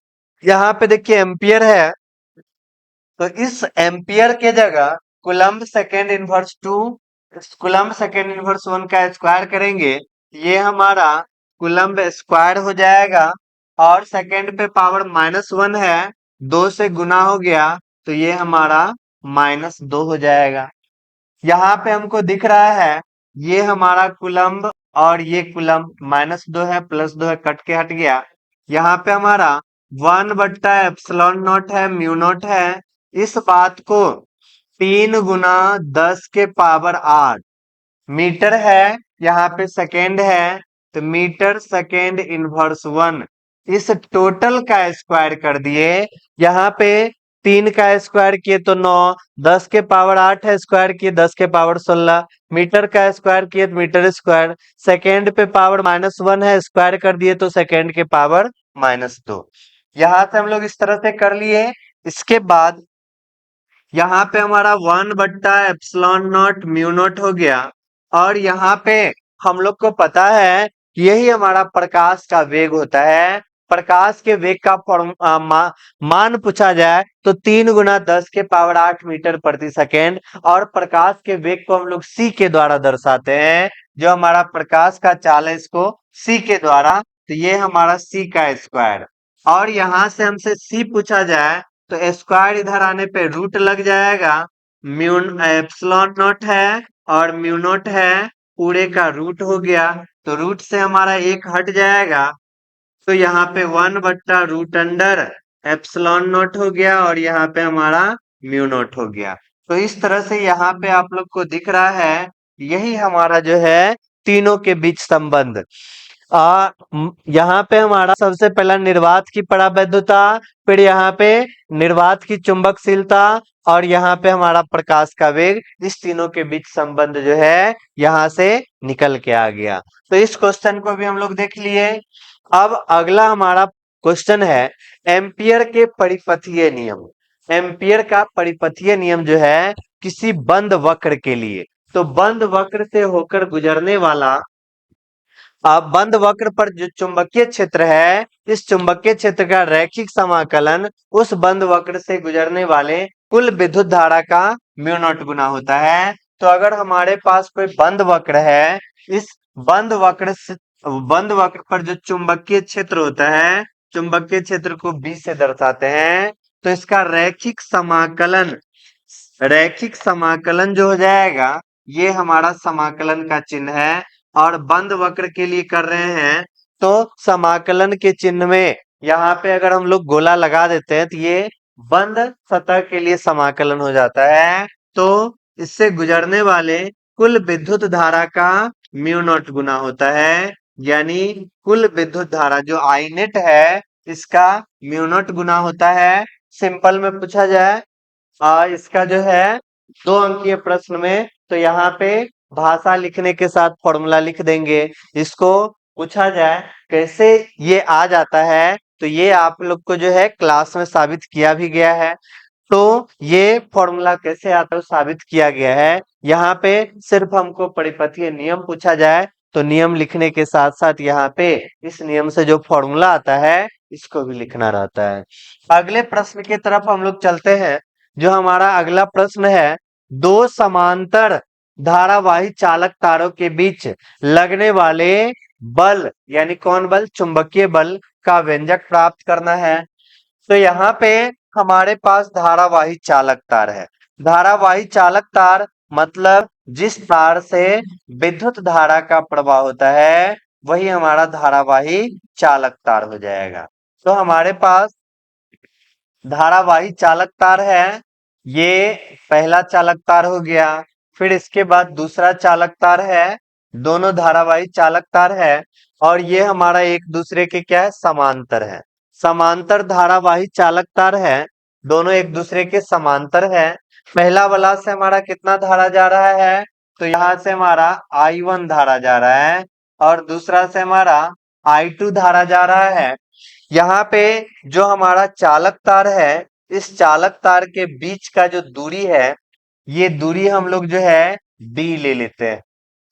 यहाँ पे देखिए एम्पियर है, तो इस एम्पियर के जगह coulomb second inverse 2 coulomb second inverse 1 का स्क्वायर करेंगे, ये हमारा कूलम्ब स्क्वायर हो जाएगा। और सेकेंड पे पावर -1 है, 2 से गुना हो गया तो ये हमारा -2 हो जाएगा। यहाँ पे हमको दिख रहा है ये हमारा कूलम्ब और ये कूलम्ब, -2 है +2 है, कट के हट गया। यहाँ पे हमारा 1/ε0 है, म्यू नॉट है। इस बात को 3 गुना 10 के पावर 8 मीटर है, यहाँ पे सेकेंड है, तो मीटर सेकेंड इनवर्स 1, इस टोटल का स्क्वायर कर दिए। यहाँ पे 3 का स्क्वायर किए तो 9, 10 के पावर 8 है, स्क्वायर किए 10 के पावर 16, मीटर का स्क्वायर किए तो मीटर स्क्वायर, सेकेंड पे पावर -1 है, स्क्वायर कर दिए तो सेकेंड के पावर -2। यहाँ से हम लोग इस तरह से कर लिए। इसके बाद यहाँ पे हमारा 1/ε0 म्यू नॉट हो गया, और यहाँ पे हम लोग को पता है कि यही हमारा प्रकाश का वेग होता है। प्रकाश के वेग का मान पूछा जाए तो 3 गुना 10 के पावर 8 मीटर प्रति सेकेंड, और प्रकाश के वेग को हम लोग c के द्वारा दर्शाते हैं। जो हमारा प्रकाश का चाल है इसको c के द्वारा, तो ये हमारा c का स्क्वायर। और यहाँ से हमसे c पूछा जाए तो स्क्वायर इधर आने पे रूट लग जाएगा। ε0 है और म्यू नॉट है, पूरे का रूट हो गया, तो रूट से हमारा एक हट जाएगा, तो यहाँ पे 1/√ε0 हो गया, और यहाँ पे हमारा म्यू नॉट हो गया। तो इस तरह से यहाँ पे आप लोग को दिख रहा है, यही हमारा जो है तीनों के बीच संबंध। यहाँ पे हमारा सबसे पहला निर्वात की परावैद्युता, फिर यहाँ पे निर्वात की चुंबकशीलता, और यहाँ पे हमारा प्रकाश का वेग, इस तीनों के बीच संबंध जो है यहाँ से निकल के आ गया। तो इस क्वेश्चन को भी हम लोग देख लिए। अब अगला हमारा क्वेश्चन है एम्पियर के परिपथीय नियम। एम्पियर का परिपथीय नियम जो है किसी बंद वक्र के लिए, तो बंद वक्र से होकर गुजरने वाला, अब बंद वक्र पर जो चुंबकीय क्षेत्र है, इस चुंबकीय क्षेत्र का रैखिक समाकलन उस बंद वक्र से गुजरने वाले कुल विद्युत धारा का म्यू नॉट गुना होता है। तो अगर हमारे पास कोई बंद वक्र है, इस बंद वक्र से, बंद वक्र पर जो चुंबकीय क्षेत्र होता है, चुंबकीय क्षेत्र को B से दर्शाते हैं, तो इसका रैखिक समाकलन जो हो जाएगा, ये हमारा समाकलन का चिन्ह है। और बंद वक्र के लिए कर रहे हैं तो समाकलन के चिन्ह में यहाँ पे अगर हम लोग गोला लगा देते हैं तो ये बंद सतह के लिए समाकलन हो जाता है। तो इससे गुजरने वाले कुल विद्युत धारा का म्यू नॉट गुना होता है। यानी कुल विद्युत धारा जो आई नेट है इसका म्यू नॉट गुना होता है। सिंपल में पूछा जाए इसका जो है 2 अंकीय प्रश्न में, तो यहाँ पे भाषा लिखने के साथ फॉर्मूला लिख देंगे। इसको पूछा जाए कैसे ये आ जाता है, तो ये आप लोग को जो है क्लास में साबित किया भी गया है। तो ये फॉर्मूला कैसे आता है साबित किया गया है। यहाँ पे सिर्फ हमको परिपथीय नियम पूछा जाए तो नियम लिखने के साथ साथ यहाँ पे इस नियम से जो फॉर्मूला आता है इसको भी लिखना रहता है। अगले प्रश्न की तरफ हम लोग चलते हैं। जो हमारा अगला प्रश्न है, दो समांतर धारावाही चालक तारों के बीच लगने वाले बल यानी कौन बल, चुंबकीय बल का व्यंजक प्राप्त करना है। तो यहाँ पे हमारे पास धारावाही चालक तार है। धारावाही चालक तार मतलब जिस तार से विद्युत धारा का प्रवाह होता है वही हमारा धारावाही चालक तार हो जाएगा। तो हमारे पास धारावाही चालक तार है, ये पहला चालक तार हो गया। फिर इसके बाद दूसरा चालक तार है, दोनों धारावाही चालक तार है और ये हमारा एक दूसरे के क्या है, समांतर है। समांतर धारावाही चालक तार है, दोनों एक दूसरे के समांतर है। पहला वाला से हमारा कितना धारा जा रहा है, तो यहाँ से हमारा I1 धारा जा रहा है और दूसरा से हमारा I2 धारा जा रहा है। यहाँ पे जो हमारा चालक तार है, इस चालक तार के बीच का जो दूरी है, ये दूरी हम लोग जो है d ले लेते हैं।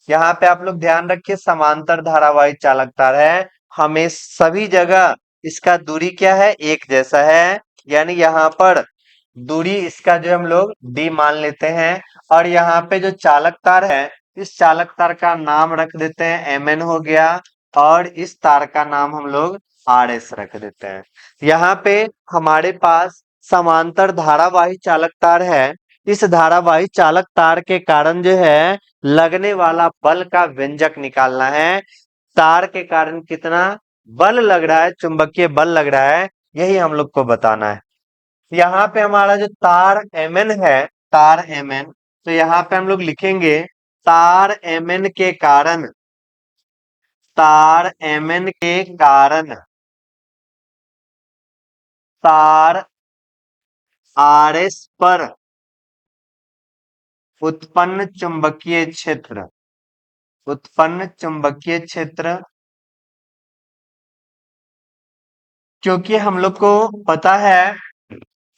यहाँ पे आप लोग ध्यान रखिए, समांतर धारावाही चालक तार है, हमें सभी जगह इसका दूरी क्या है, एक जैसा है। यानी यहाँ पर दूरी इसका जो हम लोग d मान लेते हैं और यहाँ पे जो चालक तार है, इस चालक तार का नाम रख देते हैं mn हो गया और इस तार का नाम हम लोग RS रख देते हैं। यहाँ पे हमारे पास समांतर धारावाही चालक तार है। इस धारावाही चालक तार के कारण जो है लगने वाला बल का व्यंजक निकालना है। तार के कारण कितना बल लग रहा है, चुंबकीय बल लग रहा है, यही हम लोग को बताना है। यहाँ पे हमारा जो तार mn है, तार mn, तो यहाँ पे हम लोग लिखेंगे तार mn के कारण, तार mn के कारण तार RS पर उत्पन्न चुंबकीय क्षेत्र, उत्पन्न चुंबकीय क्षेत्र, क्योंकि हम लोग को पता है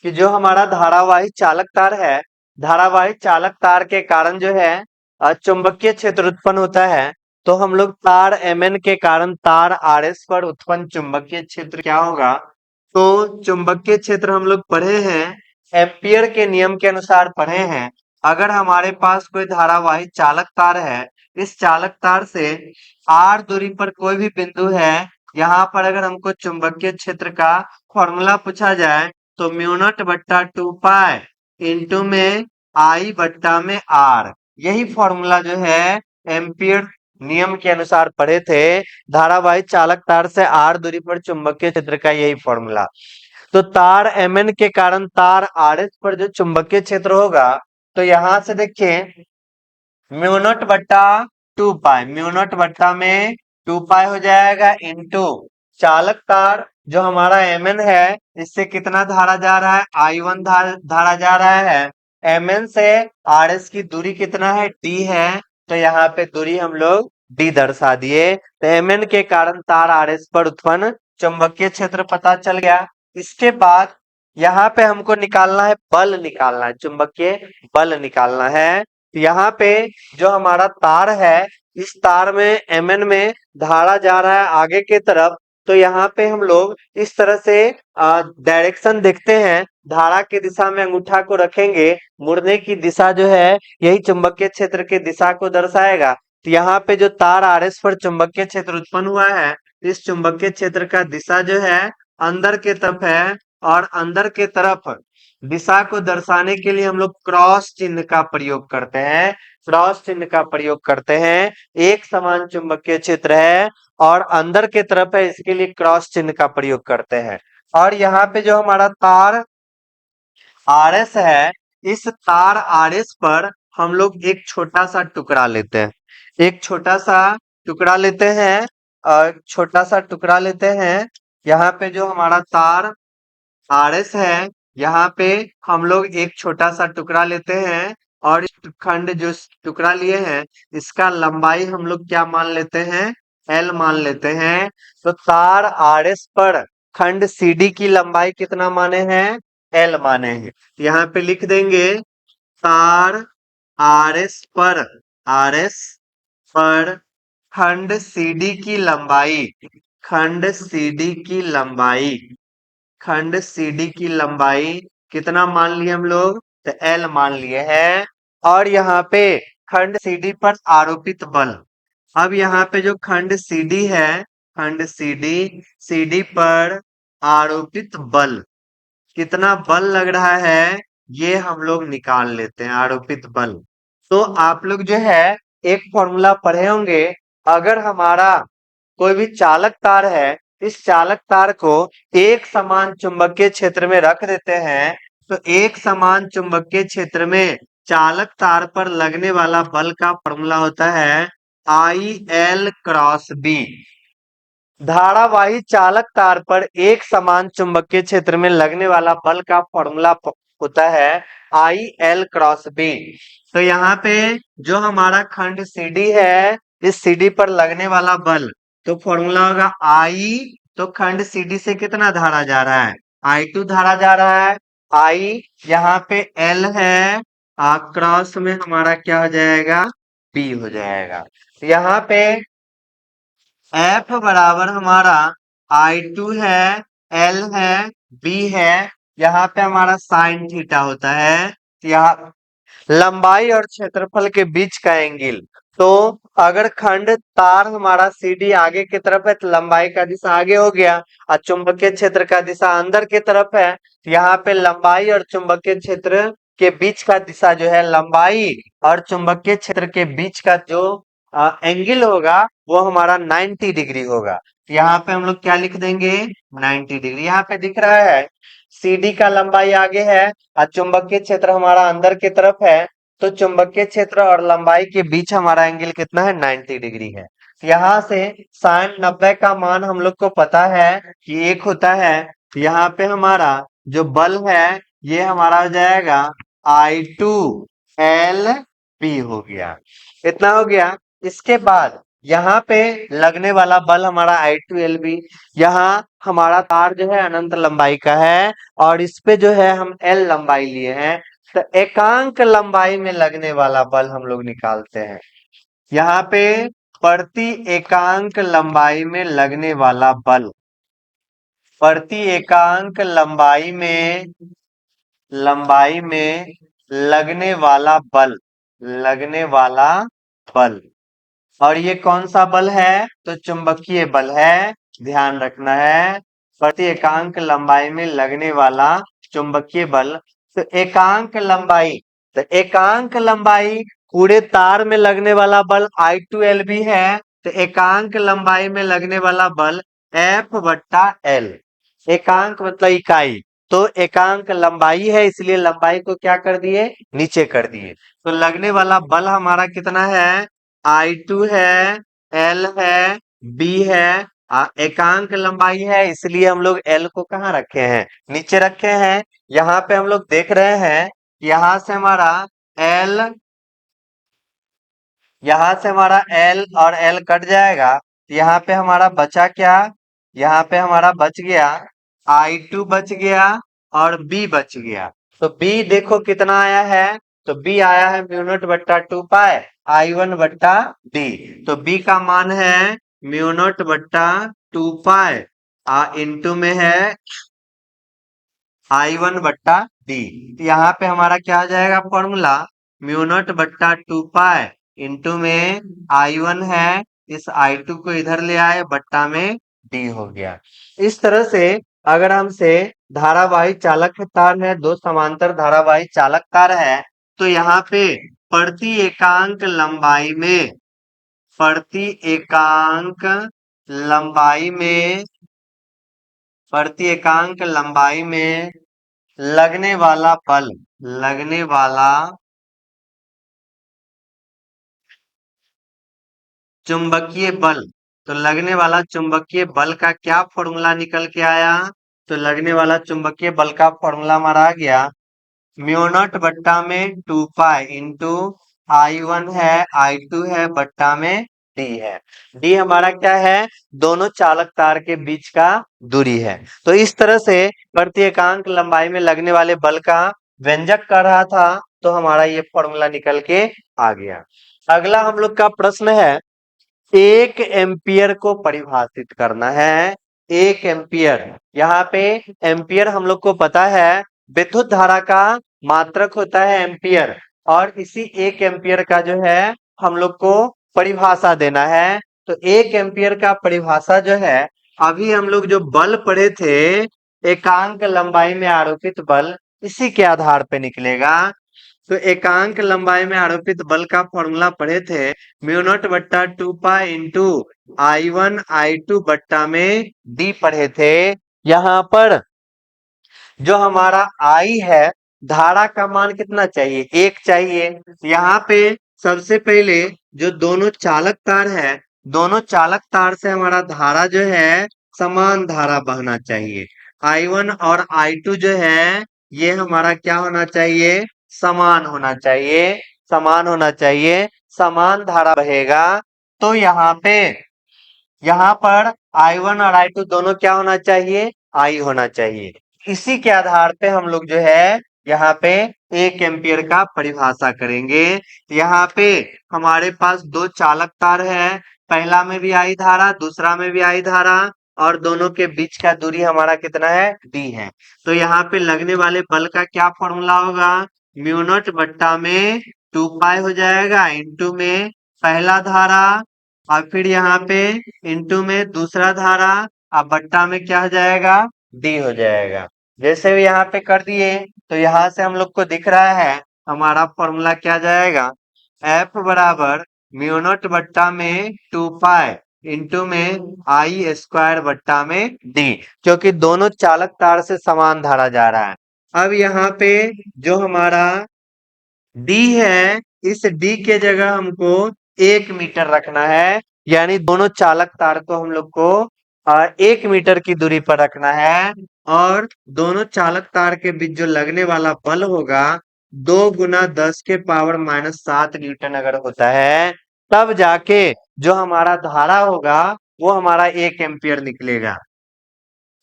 कि जो हमारा धारावाही चालक तार है, धारावाही चालक तार के कारण जो है चुंबकीय क्षेत्र उत्पन्न होता है। तो हम लोग तार mn के कारण तार RS पर उत्पन्न चुंबकीय क्षेत्र क्या होगा, तो चुंबकीय क्षेत्र हम लोग पढ़े हैं, एम्पियर के नियम के अनुसार पढ़े हैं। अगर हमारे पास कोई धारावाही चालक तार है, इस चालक तार से r दूरी पर कोई भी बिंदु है, यहाँ पर अगर हमको चुंबकीय क्षेत्र का फॉर्मूला पूछा जाए तो म्यू नॉट बट्टा 2 पाई इंटू में I बट्टा में R, यही फॉर्मूला जो है एम्पियर नियम के अनुसार पढ़े थे। धारावाही चालक तार से R दूरी पर चुंबकीय क्षेत्र का यही फॉर्मूला। तो तार mn के कारण तार RS पर जो चुंबकीय क्षेत्र होगा, तो यहां से देखिए म्यू नॉट बट्टा 2 पाई, म्यू नॉट बट्टा में 2 पाई हो जाएगा इंटू चालक तार जो हमारा mn है, इससे कितना धारा जा रहा है, I1 धारा जा रहा है। mn से RS की दूरी कितना है, d है, तो यहाँ पे दूरी हम लोग d दर्शा दिए। तो mn के कारण तार RS पर उत्पन्न चुंबकीय क्षेत्र पता चल गया। इसके बाद यहाँ पे हमको निकालना है बल, निकालना है चुंबकीय बल निकालना है। यहाँ पे जो हमारा तार है, इस तार में mn में धारा जा रहा है आगे के तरफ, तो यहाँ पे हम लोग इस तरह से डायरेक्शन देखते हैं, धारा की दिशा में अंगूठा को रखेंगे, मुड़ने की दिशा जो है यही चुंबकीय क्षेत्र की दिशा को दर्शाएगा। तो यहाँ पे जो तार RS पर चुंबकीय क्षेत्र उत्पन्न हुआ है, इस चुंबकीय क्षेत्र का दिशा जो है अंदर के तरफ है और अंदर के तरफ दिशा को दर्शाने के लिए हम लोग क्रॉस चिन्ह का प्रयोग करते हैं, क्रॉस चिन्ह का प्रयोग करते हैं। एक समान चुंबकीय क्षेत्र है और अंदर के तरफ है, इसके लिए क्रॉस चिन्ह का प्रयोग करते हैं। और यहाँ पे जो हमारा तार RS है, इस तार RS पर हम लोग एक छोटा सा टुकड़ा लेते हैं, एक छोटा सा टुकड़ा लेते हैं छोटा सा टुकड़ा लेते हैं। यहाँ पे जो हमारा तार आरएस है, यहाँ पे हम लोग एक छोटा सा टुकड़ा लेते हैं और इस खंड जो टुकड़ा लिए हैं इसका लंबाई हम लोग क्या मान लेते हैं, एल मान लेते हैं। तो तार आरएस पर खंड सीडी की लंबाई कितना माने हैं, एल माने हैं। यहाँ पे लिख देंगे तार आरएस पर खंड सीडी की लंबाई, खंड सीडी की लंबाई, खंड सीडी की लंबाई कितना मान लिए हम लोग, तो एल मान लिए हैं। और यहाँ पे खंड सीडी पर आरोपित बल, अब यहाँ पे जो खंड सीडी है, खंड सीडी पर आरोपित बल कितना बल लग रहा है, ये हम लोग निकाल लेते हैं आरोपित बल। तो आप लोग जो है एक फॉर्मूला पढ़े होंगे, अगर हमारा कोई भी चालक तार है, इस चालक तार को एक समान चुंबकीय क्षेत्र में रख देते हैं, तो एक समान चुंबकीय क्षेत्र में चालक तार पर लगने वाला बल का फॉर्मूला होता है आई एल क्रॉस बी। धारावाही चालक तार पर एक समान चुंबकीय क्षेत्र में लगने वाला बल का फॉर्मूला होता है आई एल क्रॉस बी। तो यहाँ पे जो हमारा खंड सीडी है, इस सीडी पर लगने वाला बल, तो फॉर्मूला होगा आई, तो खंड सीडी से कितना धारा जा रहा है, I2 धारा जा रहा है। आई यहाँ पे एल है, क्रॉस में हमारा क्या हो जाएगा, बी हो जाएगा। यहाँ पे एफ बराबर हमारा I2 है, एल है, बी है, यहाँ पे हमारा साइन थीटा होता है। यहाँ लंबाई और क्षेत्रफल के बीच का एंगल, तो अगर खंड तार हमारा सीडी आगे की तरफ है तो लंबाई का दिशा आगे हो गया और चुंबकीय क्षेत्र का दिशा अंदर की तरफ है। यहाँ पे लंबाई और चुंबकीय क्षेत्र के बीच का दिशा जो है, लंबाई और चुंबकीय क्षेत्र के बीच का जो एंगल होगा वो हमारा 90 डिग्री होगा। यहाँ पे हम लोग क्या लिख देंगे, 90 डिग्री। यहाँ पे दिख रहा है सीडी का लंबाई आगे है और चुंबकीय क्षेत्र हमारा अंदर की तरफ है, तो चुंबकीय क्षेत्र और लंबाई के बीच हमारा एंगल कितना है, 90 डिग्री है। यहाँ से साइन 90 का मान हम लोग को पता है कि एक होता है। यहाँ पे हमारा जो बल है ये हमारा हो जाएगा I2 एल बी हो गया, इतना हो गया। इसके बाद यहाँ पे लगने वाला बल हमारा I2 एल बी, यहाँ हमारा तार जो है अनंत लंबाई का है और इस पे जो है हम एल लंबाई लिए हैं, तो एकांक लंबाई में लगने वाला बल हम लोग निकालते हैं। यहाँ पे प्रति एकांक लंबाई में लगने वाला बल, प्रति एकांक लंबाई में लगने वाला बल, लगने वाला बल, और ये कौन सा बल है, तो चुंबकीय बल है, ध्यान रखना है। प्रति एकांक लंबाई में लगने वाला चुंबकीय बल, तो एकांक लंबाई, तो एकांक लंबाई पूरे तार में लगने वाला बल I2 एल भी है, तो एकांक लंबाई में लगने वाला बल F बट्टा एल, एकांक मतलब इकाई, तो एकांक लंबाई है इसलिए लंबाई को क्या कर दिए, नीचे कर दिए। तो लगने वाला बल हमारा कितना है, I2 है, L है, B है, एकांक लंबाई है इसलिए हम लोग L को कहाँ रखे हैं, नीचे रखे हैं। यहाँ पे हम लोग देख रहे हैं, यहाँ से हमारा L, यहाँ से हमारा L और L कट जाएगा, यहाँ पे हमारा बचा क्या, यहाँ पे हमारा बच गया I2 बच गया और B बच गया। तो B देखो कितना आया है, तो B आया है म्यू नॉट बट्टा 2 पाई I1 बट्टा D, तो B का मान है म्यू नॉट बट्टा 2 पाई इंटू में है I1 बट्टा D। यहाँ पे हमारा क्या आ जाएगा फॉर्मूला, म्यू नॉट बट्टा 2 पाई इंटू में I1 है, इस I2 को इधर ले आए, बट्टा में D हो गया। इस तरह से अगर हमसे धारावाही चालक तार है, दो समांतर धारावाही चालक तार है, तो यहाँ पे प्रति एकांक लंबाई में, प्रति एकांक लंबाई में, प्रति एकांक लंबाई में लगने वाला बल, लगने वाला चुंबकीय बल, तो लगने वाला चुंबकीय बल का क्या फॉर्मूला निकल के आया? तो लगने वाला चुंबकीय बल का फॉर्मूला हमारा आ गया म्यू नॉट बट्टा में 2 पाई इंटू I1 है I2 है बट्टा में डी है। डी हमारा क्या है? दोनों चालक तार के बीच का दूरी है। तो इस तरह से प्रति एकांक लंबाई में लगने वाले बल का व्यंजक कर रहा था, तो हमारा ये फॉर्मूला निकल के आ गया। अगला हम लोग का प्रश्न है, 1 एम्पियर को परिभाषित करना है। 1 एम्पियर, यहाँ पे एम्पियर हम लोग को पता है विद्युत धारा का मात्रक होता है एम्पियर, और इसी 1 एम्पियर का जो है हम लोग को परिभाषा देना है। तो 1 एम्पियर का परिभाषा जो है, अभी हम लोग जो बल पढ़े थे एकांक लंबाई में आरोपित बल, इसी के आधार पे निकलेगा। तो एकांक लंबाई में आरोपित बल का फॉर्मूला पढ़े थे म्यू नॉट बट्टा 2 पाई इंटू I1 I2 बट्टा में डी पढ़े थे। यहाँ पर जो हमारा I है, धारा का मान कितना चाहिए? 1 चाहिए। यहाँ पे सबसे पहले जो दोनों चालक तार है, दोनों चालक तार से हमारा धारा जो है समान धारा बहना चाहिए। I1 और I2 जो है ये हमारा क्या होना चाहिए? समान होना चाहिए, समान होना चाहिए। समान धारा बहेगा तो यहाँ पर I1 और I2 दोनों क्या होना चाहिए? I होना चाहिए। इसी के आधार पे हम लोग जो है यहाँ पे 1 एम्पियर का परिभाषा करेंगे। यहाँ पे हमारे पास दो चालक तार है, पहला में भी I धारा, दूसरा में भी I धारा, और दोनों के बीच का दूरी हमारा कितना है? D है। तो यहाँ पे लगने वाले बल का क्या फॉर्मूला होगा? म्यू नॉट बट्टा में 2 पाई हो जाएगा इंटू में पहला धारा, और फिर यहाँ पे इंटू में दूसरा धारा, और बट्टा में क्या हो जाएगा? डी हो जाएगा। जैसे भी यहाँ पे कर दिए तो यहाँ से हम लोग को दिख रहा है हमारा फॉर्मूला क्या जाएगा? एफ बराबर म्यू नॉट बट्टा में 2 पाई इंटू में I स्क्वायर बट्टा में डी, क्योंकि दोनों चालक तार से समान धारा जा रहा है। अब यहाँ पे जो हमारा डी है, इस डी के जगह हमको 1 मीटर रखना है, यानी दोनों चालक तार को हम लोग को 1 मीटर की दूरी पर रखना है, और दोनों चालक तार के बीच जो लगने वाला बल होगा 2 × 10⁻⁷ न्यूटन अगर होता है, तब जाके जो हमारा धारा होगा वो हमारा 1 एम्पियर निकलेगा।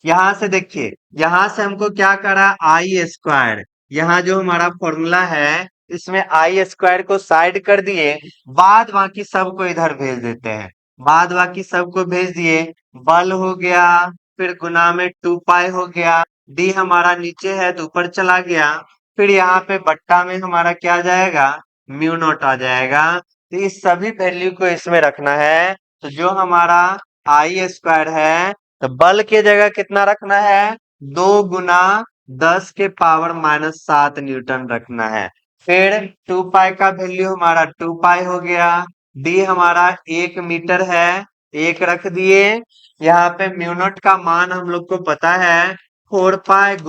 यहाँ से देखिए, यहाँ से हमको क्या करा? I स्क्वायर, यहाँ जो हमारा फॉर्मूला है इसमें I स्क्वायर को साइड कर दिए, बाद बाकी सबको इधर भेज देते हैं। बाद बाकी सबको भेज दिए, बल हो गया, फिर गुना में 2 पाई हो गया, डी हमारा नीचे है तो ऊपर चला गया, फिर यहाँ पे बट्टा में हमारा क्या आ जाएगा? म्यू नॉट आ जाएगा। तो इस सभी वैल्यू को इसमें रखना है। तो जो हमारा I स्क्वायर है, तो बल के जगह कितना रखना है? 2 × 10⁻⁷ न्यूटन रखना है। फिर 2 पाई का वैल्यू हमारा 2 पाई हो गया, डी हमारा 1 मीटर है, 1 रख दिए। यहाँ पे म्यू नॉट का मान हम लोग को पता है 4 पाई ×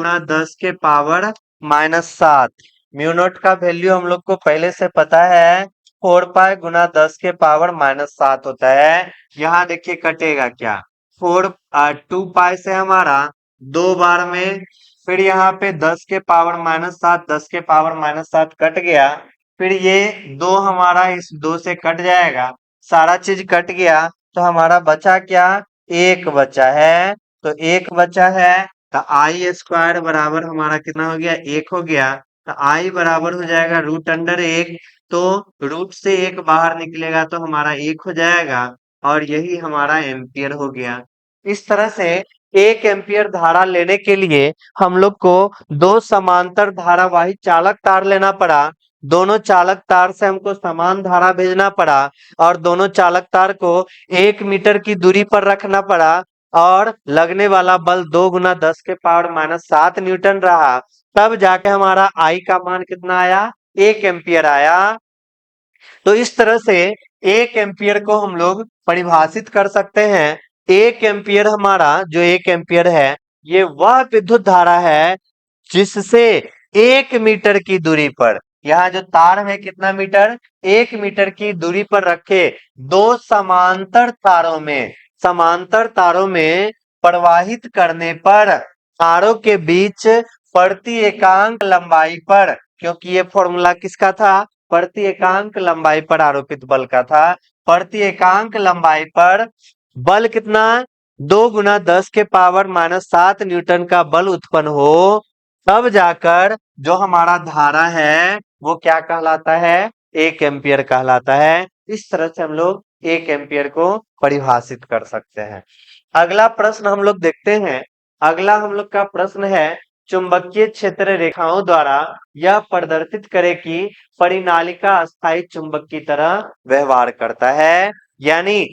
10⁻⁷। म्यू नॉट का वैल्यू हम लोग को पहले से पता है 4 पाई × 10⁻⁷ होता है। यहाँ देखिए कटेगा क्या? 2 पाई से हमारा 2 बार में, फिर यहाँ पे 10⁻⁷, 10⁻⁷ कट गया, फिर ये 2 हमारा इस 2 से कट जाएगा, सारा चीज कट गया, तो हमारा बचा क्या? 1 बचा है। तो 1 बचा है तो I स्क्वायर बराबर हमारा कितना हो गया? 1 हो गया। तो I बराबर हो जाएगा √1, तो रूट से 1 बाहर निकलेगा तो हमारा 1 हो जाएगा, और यही हमारा एम्पियर हो गया। इस तरह से 1 एम्पियर धारा लेने के लिए हम लोग को दो समांतर धारावाही चालक तार लेना पड़ा, दोनों चालक तार से हमको समान धारा भेजना पड़ा, और दोनों चालक तार को 1 मीटर की दूरी पर रखना पड़ा, और लगने वाला बल 2 × 10⁻⁷ न्यूटन रहा। तब जाके हमारा I का मान कितना आया? 1 एम्पियर आया। तो इस तरह से 1 एम्पियर को हम लोग परिभाषित कर सकते हैं। 1 एम्पियर हमारा जो 1 एम्पियर है, ये वह विद्युत धारा है जिससे 1 मीटर की दूरी पर, यहाँ जो तार है कितना मीटर, 1 मीटर की दूरी पर रखे दो समांतर तारों में प्रवाहित करने पर तारों के बीच प्रति एकांक लंबाई पर, क्योंकि ये फॉर्मूला किसका था, प्रति एकांक लंबाई पर आरोपित बल का था, प्रति एकांक लंबाई पर बल कितना, 2 × 10⁻⁷ न्यूटन का बल उत्पन्न हो, तब जाकर जो हमारा धारा है वो क्या कहलाता है, 1 एम्पियर कहलाता है। इस तरह से हम लोग 1 एम्पियर को परिभाषित कर सकते हैं। अगला प्रश्न हम लोग देखते हैं। अगला हम लोग का प्रश्न है, चुंबकीय क्षेत्र रेखाओं द्वारा यह प्रदर्शित करे कि परिनालिका अस्थायी चुंबक की तरह व्यवहार करता है। यानी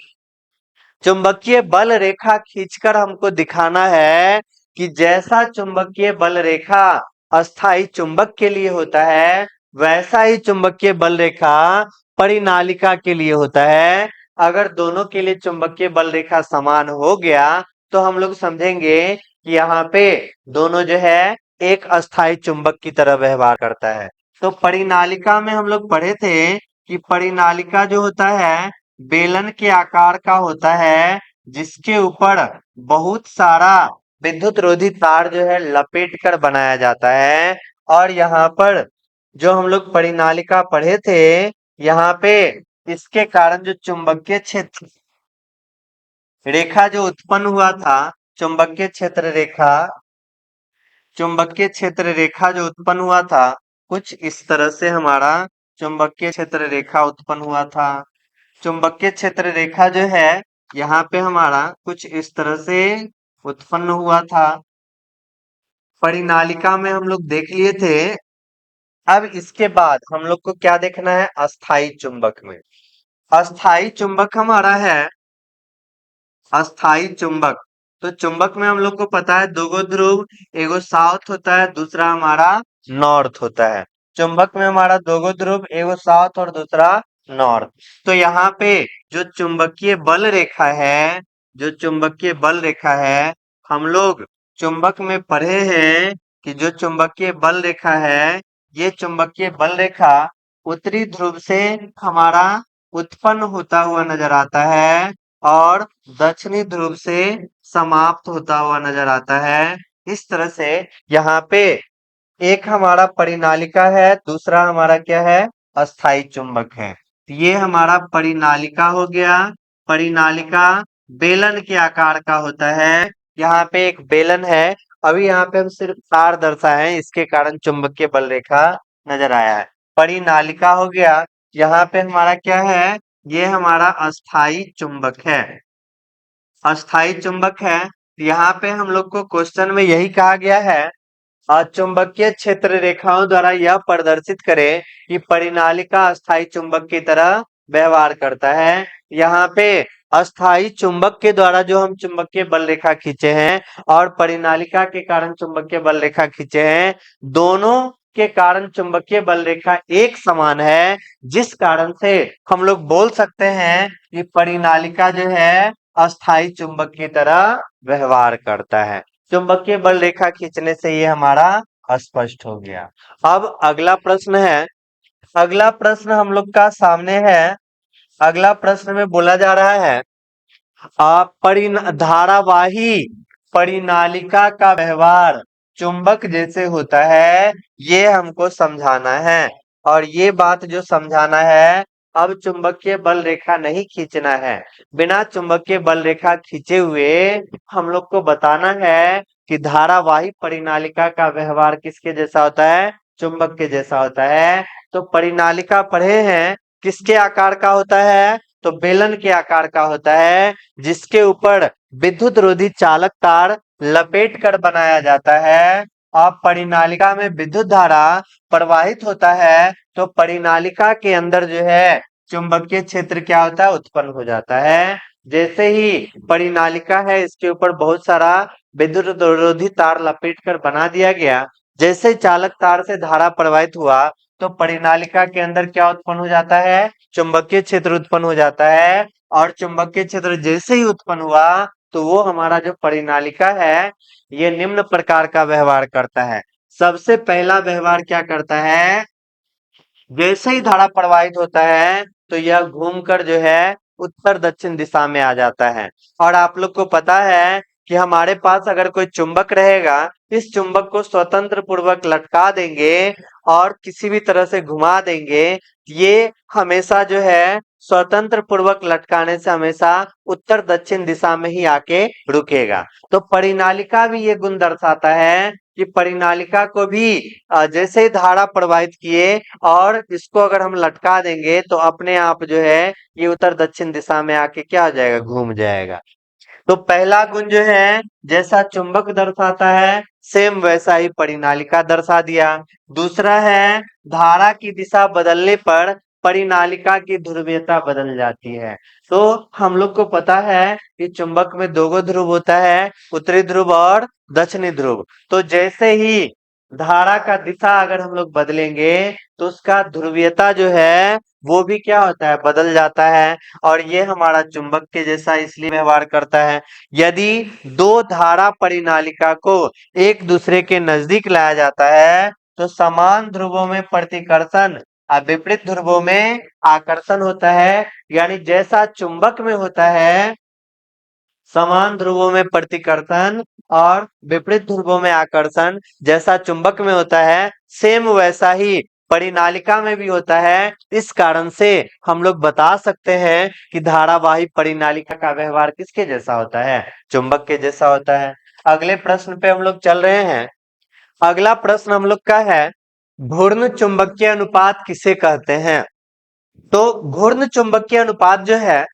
चुंबकीय बल रेखा खींचकर हमको दिखाना है कि जैसा चुंबकीय बल रेखा अस्थायी चुंबक के लिए होता है, वैसा ही चुंबकीय बल रेखा परिनालिका के लिए होता है। अगर दोनों के लिए चुंबकीय बल रेखा समान हो गया तो हम लोग समझेंगे कि यहाँ पे दोनों जो है एक अस्थायी चुंबक की तरह व्यवहार करता है। तो परिनालिका में हम लोग पढ़े थे कि परिनालिका जो होता है बेलन के आकार का होता है, जिसके ऊपर बहुत सारा विद्युत रोधी तार जो है लपेट कर बनाया जाता है। और यहाँ पर जो हम लोग परिनालिका पढ़े थे, यहाँ पे इसके कारण जो चुंबकीय क्षेत्र रेखा जो उत्पन्न हुआ था, चुंबकीय क्षेत्र रेखा जो उत्पन्न हुआ था, कुछ इस तरह से हमारा चुंबकीय क्षेत्र रेखा उत्पन्न हुआ था। चुंबकीय क्षेत्र रेखा जो है यहाँ पे हमारा कुछ इस तरह से उत्पन्न हुआ था। परिनालिका में हम लोग देख लिए थे। अब इसके बाद हम लोग को क्या देखना है, अस्थाई चुंबक में। अस्थाई चुंबक हमारा है अस्थाई चुंबक। तो चुंबक में हम लोग को पता है दो गो ध्रुव, एगो साउथ होता है, दूसरा हमारा नॉर्थ होता है। चुंबक में हमारा दो गो ध्रुव, एगो साउथ और दूसरा नॉर्थ। तो यहाँ पे जो चुंबकीय बल रेखा है, हम लोग चुंबक में पढ़े हैं कि जो चुंबकीय बल रेखा है, ये चुंबकीय बल रेखा उत्तरी ध्रुव से हमारा उत्पन्न होता हुआ नजर आता है और दक्षिणी ध्रुव से समाप्त होता हुआ नजर आता है। इस तरह से यहाँ पे एक हमारा परिनालिका है, दूसरा हमारा क्या है, अस्थाई चुंबक है। ये हमारा परिनालिका हो गया। परिनालिका बेलन के आकार का होता है। यहाँ पे एक बेलन है। अभी यहाँ पे हम सिर्फ तार दर्शाए हैं, इसके कारण चुंबकीय बल रेखा नजर आया है। परिनालिका हो गया। यहाँ पे हमारा क्या है, ये हमारा अस्थाई चुंबक है। अस्थाई चुंबक है। यहाँ पे हम लोग को क्वेश्चन में यही कहा गया है, चुंबकीय क्षेत्र रेखाओं द्वारा यह प्रदर्शित करे कि परिनालिका अस्थाई चुंबक की तरह व्यवहार करता है। यहाँ पे अस्थाई चुंबक के द्वारा जो हम चुंबकीय बल रेखा खींचे हैं और परिनालिका के कारण चुंबकीय बल रेखा खींचे हैं, दोनों के कारण चुंबकीय बल रेखा एक समान है, जिस कारण से हम लोग बोल सकते हैं कि परिनालिका जो है अस्थाई चुंबक की तरह व्यवहार करता है। चुंबकीय बल रेखा खींचने से ये हमारा स्पष्ट हो गया। अब अगला प्रश्न है, अगला प्रश्न हम लोग का सामने है। अगला प्रश्न में बोला जा रहा है, धारावाही परिनालिका का व्यवहार चुंबक जैसे होता है, ये हमको समझाना है। और ये बात जो समझाना है, अब चुंबकीय बल रेखा नहीं खींचना है। बिना चुंबकीय बल रेखा खींचे हुए हम लोग को बताना है कि धारावाही परिनालिका का व्यवहार किसके जैसा होता है, चुंबक के जैसा होता है। तो परिनालिका पढ़े हैं, किसके आकार का होता है, तो बेलन के आकार का होता है, जिसके ऊपर विद्युत रोधी चालक तार लपेट कर बनाया जाता है। अब परिनालिका में विद्युत धारा प्रवाहित होता है, तो परिनालिका के अंदर जो है चुंबकीय क्षेत्र क्या होता है, उत्पन्न हो जाता है। जैसे ही परिनालिका है, इसके ऊपर बहुत सारा विद्युत रोधी तार लपेट कर बना दिया गया, जैसे चालक तार से धारा प्रवाहित हुआ तो परिनालिका के अंदर क्या उत्पन्न हो जाता है, चुंबकीय क्षेत्र उत्पन्न हो जाता है। और चुंबकीय क्षेत्र जैसे ही उत्पन्न हुआ तो वो हमारा जो परिनालिका है, ये निम्न प्रकार का व्यवहार करता है। सबसे पहला व्यवहार क्या करता है, जैसे ही धारा प्रवाहित होता है तो यह घूमकर जो है उत्तर दक्षिण दिशा में आ जाता है। और आप लोग को पता है कि हमारे पास अगर कोई चुंबक रहेगा, इस चुंबक को स्वतंत्र पूर्वक लटका देंगे और किसी भी तरह से घुमा देंगे, ये हमेशा जो है स्वतंत्र पूर्वक लटकाने से हमेशा उत्तर दक्षिण दिशा में ही आके रुकेगा। तो परिनालिका भी ये गुण दर्शाता है कि परिनालिका को भी जैसे ही धारा प्रवाहित किए और इसको अगर हम लटका देंगे तो अपने आप जो है ये उत्तर दक्षिण दिशा में आके क्या हो जाएगा, घूम जाएगा। तो पहला गुण जो है जैसा चुंबक दर्शाता है सेम वैसा ही परिनालिका दर्शा दिया। दूसरा है धारा की दिशा बदलने पर परिनालिका की ध्रुवीयता बदल जाती है। तो हम लोग को पता है कि चुंबक में दो गो ध्रुव होता है, उत्तरी ध्रुव और दक्षिणी ध्रुव। तो जैसे ही धारा का दिशा अगर हम लोग बदलेंगे तो उसका ध्रुवीयता जो है वो भी क्या होता है, बदल जाता है। और ये हमारा चुंबक के जैसा इसलिए व्यवहार करता है। यदि दो धारा परिनालिका को एक दूसरे के नजदीक लाया जाता है तो समान ध्रुवों में प्रतिकर्षण और विपरीत ध्रुवों में आकर्षण होता है। यानी जैसा चुंबक में होता है समान ध्रुवों में प्रतिकर्षण और विपरीत ध्रुवों में आकर्षण, जैसा चुंबक में होता है सेम वैसा ही परिनालिका में भी होता है। इस कारण से हम लोग बता सकते हैं कि धारावाही परिनालिका का व्यवहार किसके जैसा होता है, चुंबक के जैसा होता है। अगले प्रश्न पे हम लोग चल रहे हैं। अगला प्रश्न हम लोग का है घूर्णन चुंबकीय अनुपात किसे कहते हैं। तो घूर्णन चुंबकीय अनुपात जो है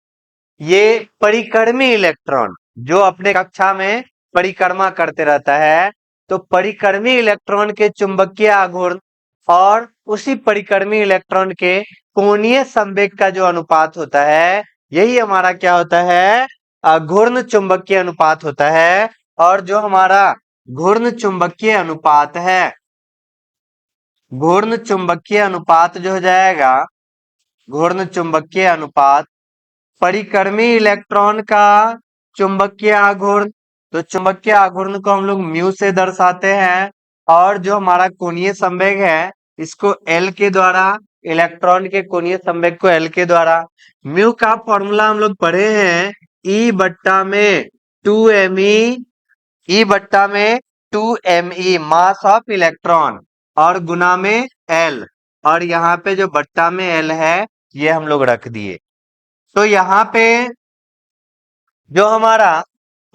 ये परिक्रमी इलेक्ट्रॉन जो अपने कक्षा में परिक्रमा करते रहता है, तो परिक्रमी इलेक्ट्रॉन के चुंबकीय आघूर्ण और उसी परिक्रमी इलेक्ट्रॉन के कोणीय संवेग का जो अनुपात होता है यही हमारा क्या होता है, घूर्णन चुंबकीय अनुपात होता है। और जो हमारा घूर्णन चुंबकीय अनुपात है, घूर्णन चुंबकीय अनुपात जो हो जाएगा, घूर्णन चुंबकीय अनुपात परिक्रमी इलेक्ट्रॉन का चुंबकीय आघूर्ण, तो चुंबकीय आघूर्ण को हम लोग म्यू से दर्शाते हैं। और जो हमारा कोणीय संवेग है इसको एल के द्वारा, इलेक्ट्रॉन के कोणीय संवेग को एल के द्वारा। म्यू का फॉर्मूला हम लोग पढ़े हैं ई बट्टा में 2me, ई बट्टा में 2me मास ऑफ इलेक्ट्रॉन और गुना में एल, और यहाँ पे जो बट्टा में एल है ये हम लोग रख दिए। तो यहाँ पे जो हमारा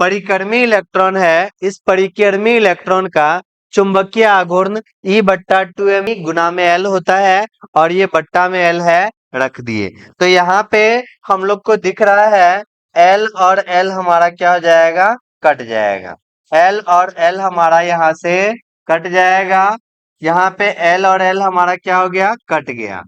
परिक्रमी इलेक्ट्रॉन है इस परिक्रमी इलेक्ट्रॉन का चुंबकीय आघूर्ण ई बट्टा 2me गुना में एल होता है और ये बट्टा में एल है, रख दिए। तो यहाँ पे हम लोग को दिख रहा है एल और एल हमारा क्या हो जाएगा, कट जाएगा। एल और एल हमारा यहाँ से कट जाएगा। यहाँ पे एल और एल हमारा क्या हो गया, कट गया।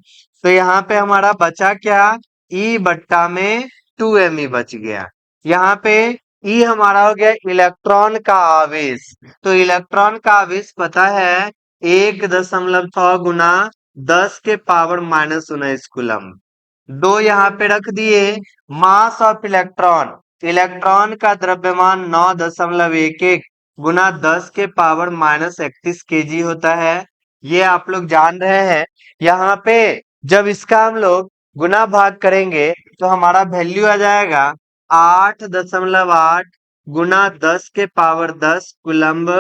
तो यहाँ पे हमारा बचा क्या, ई बट्टा में 2me बच गया। यहाँ पे ई हमारा हो गया इलेक्ट्रॉन का आवेश। तो इलेक्ट्रॉन का आवेश पता है 1.6 गुना 10 के पावर -19 कूलम। दो यहाँ पे रख दिए। मास ऑफ इलेक्ट्रॉन, इलेक्ट्रॉन का द्रव्यमान 9.11 गुना 10 के पावर -31 केजी होता है। ये आप लोग जान रहे हैं। यहाँ पे जब इसका हम लोग गुना भाग करेंगे तो हमारा वैल्यू आ जाएगा 8.8 गुना 10 के पावर 10 कूलम्ब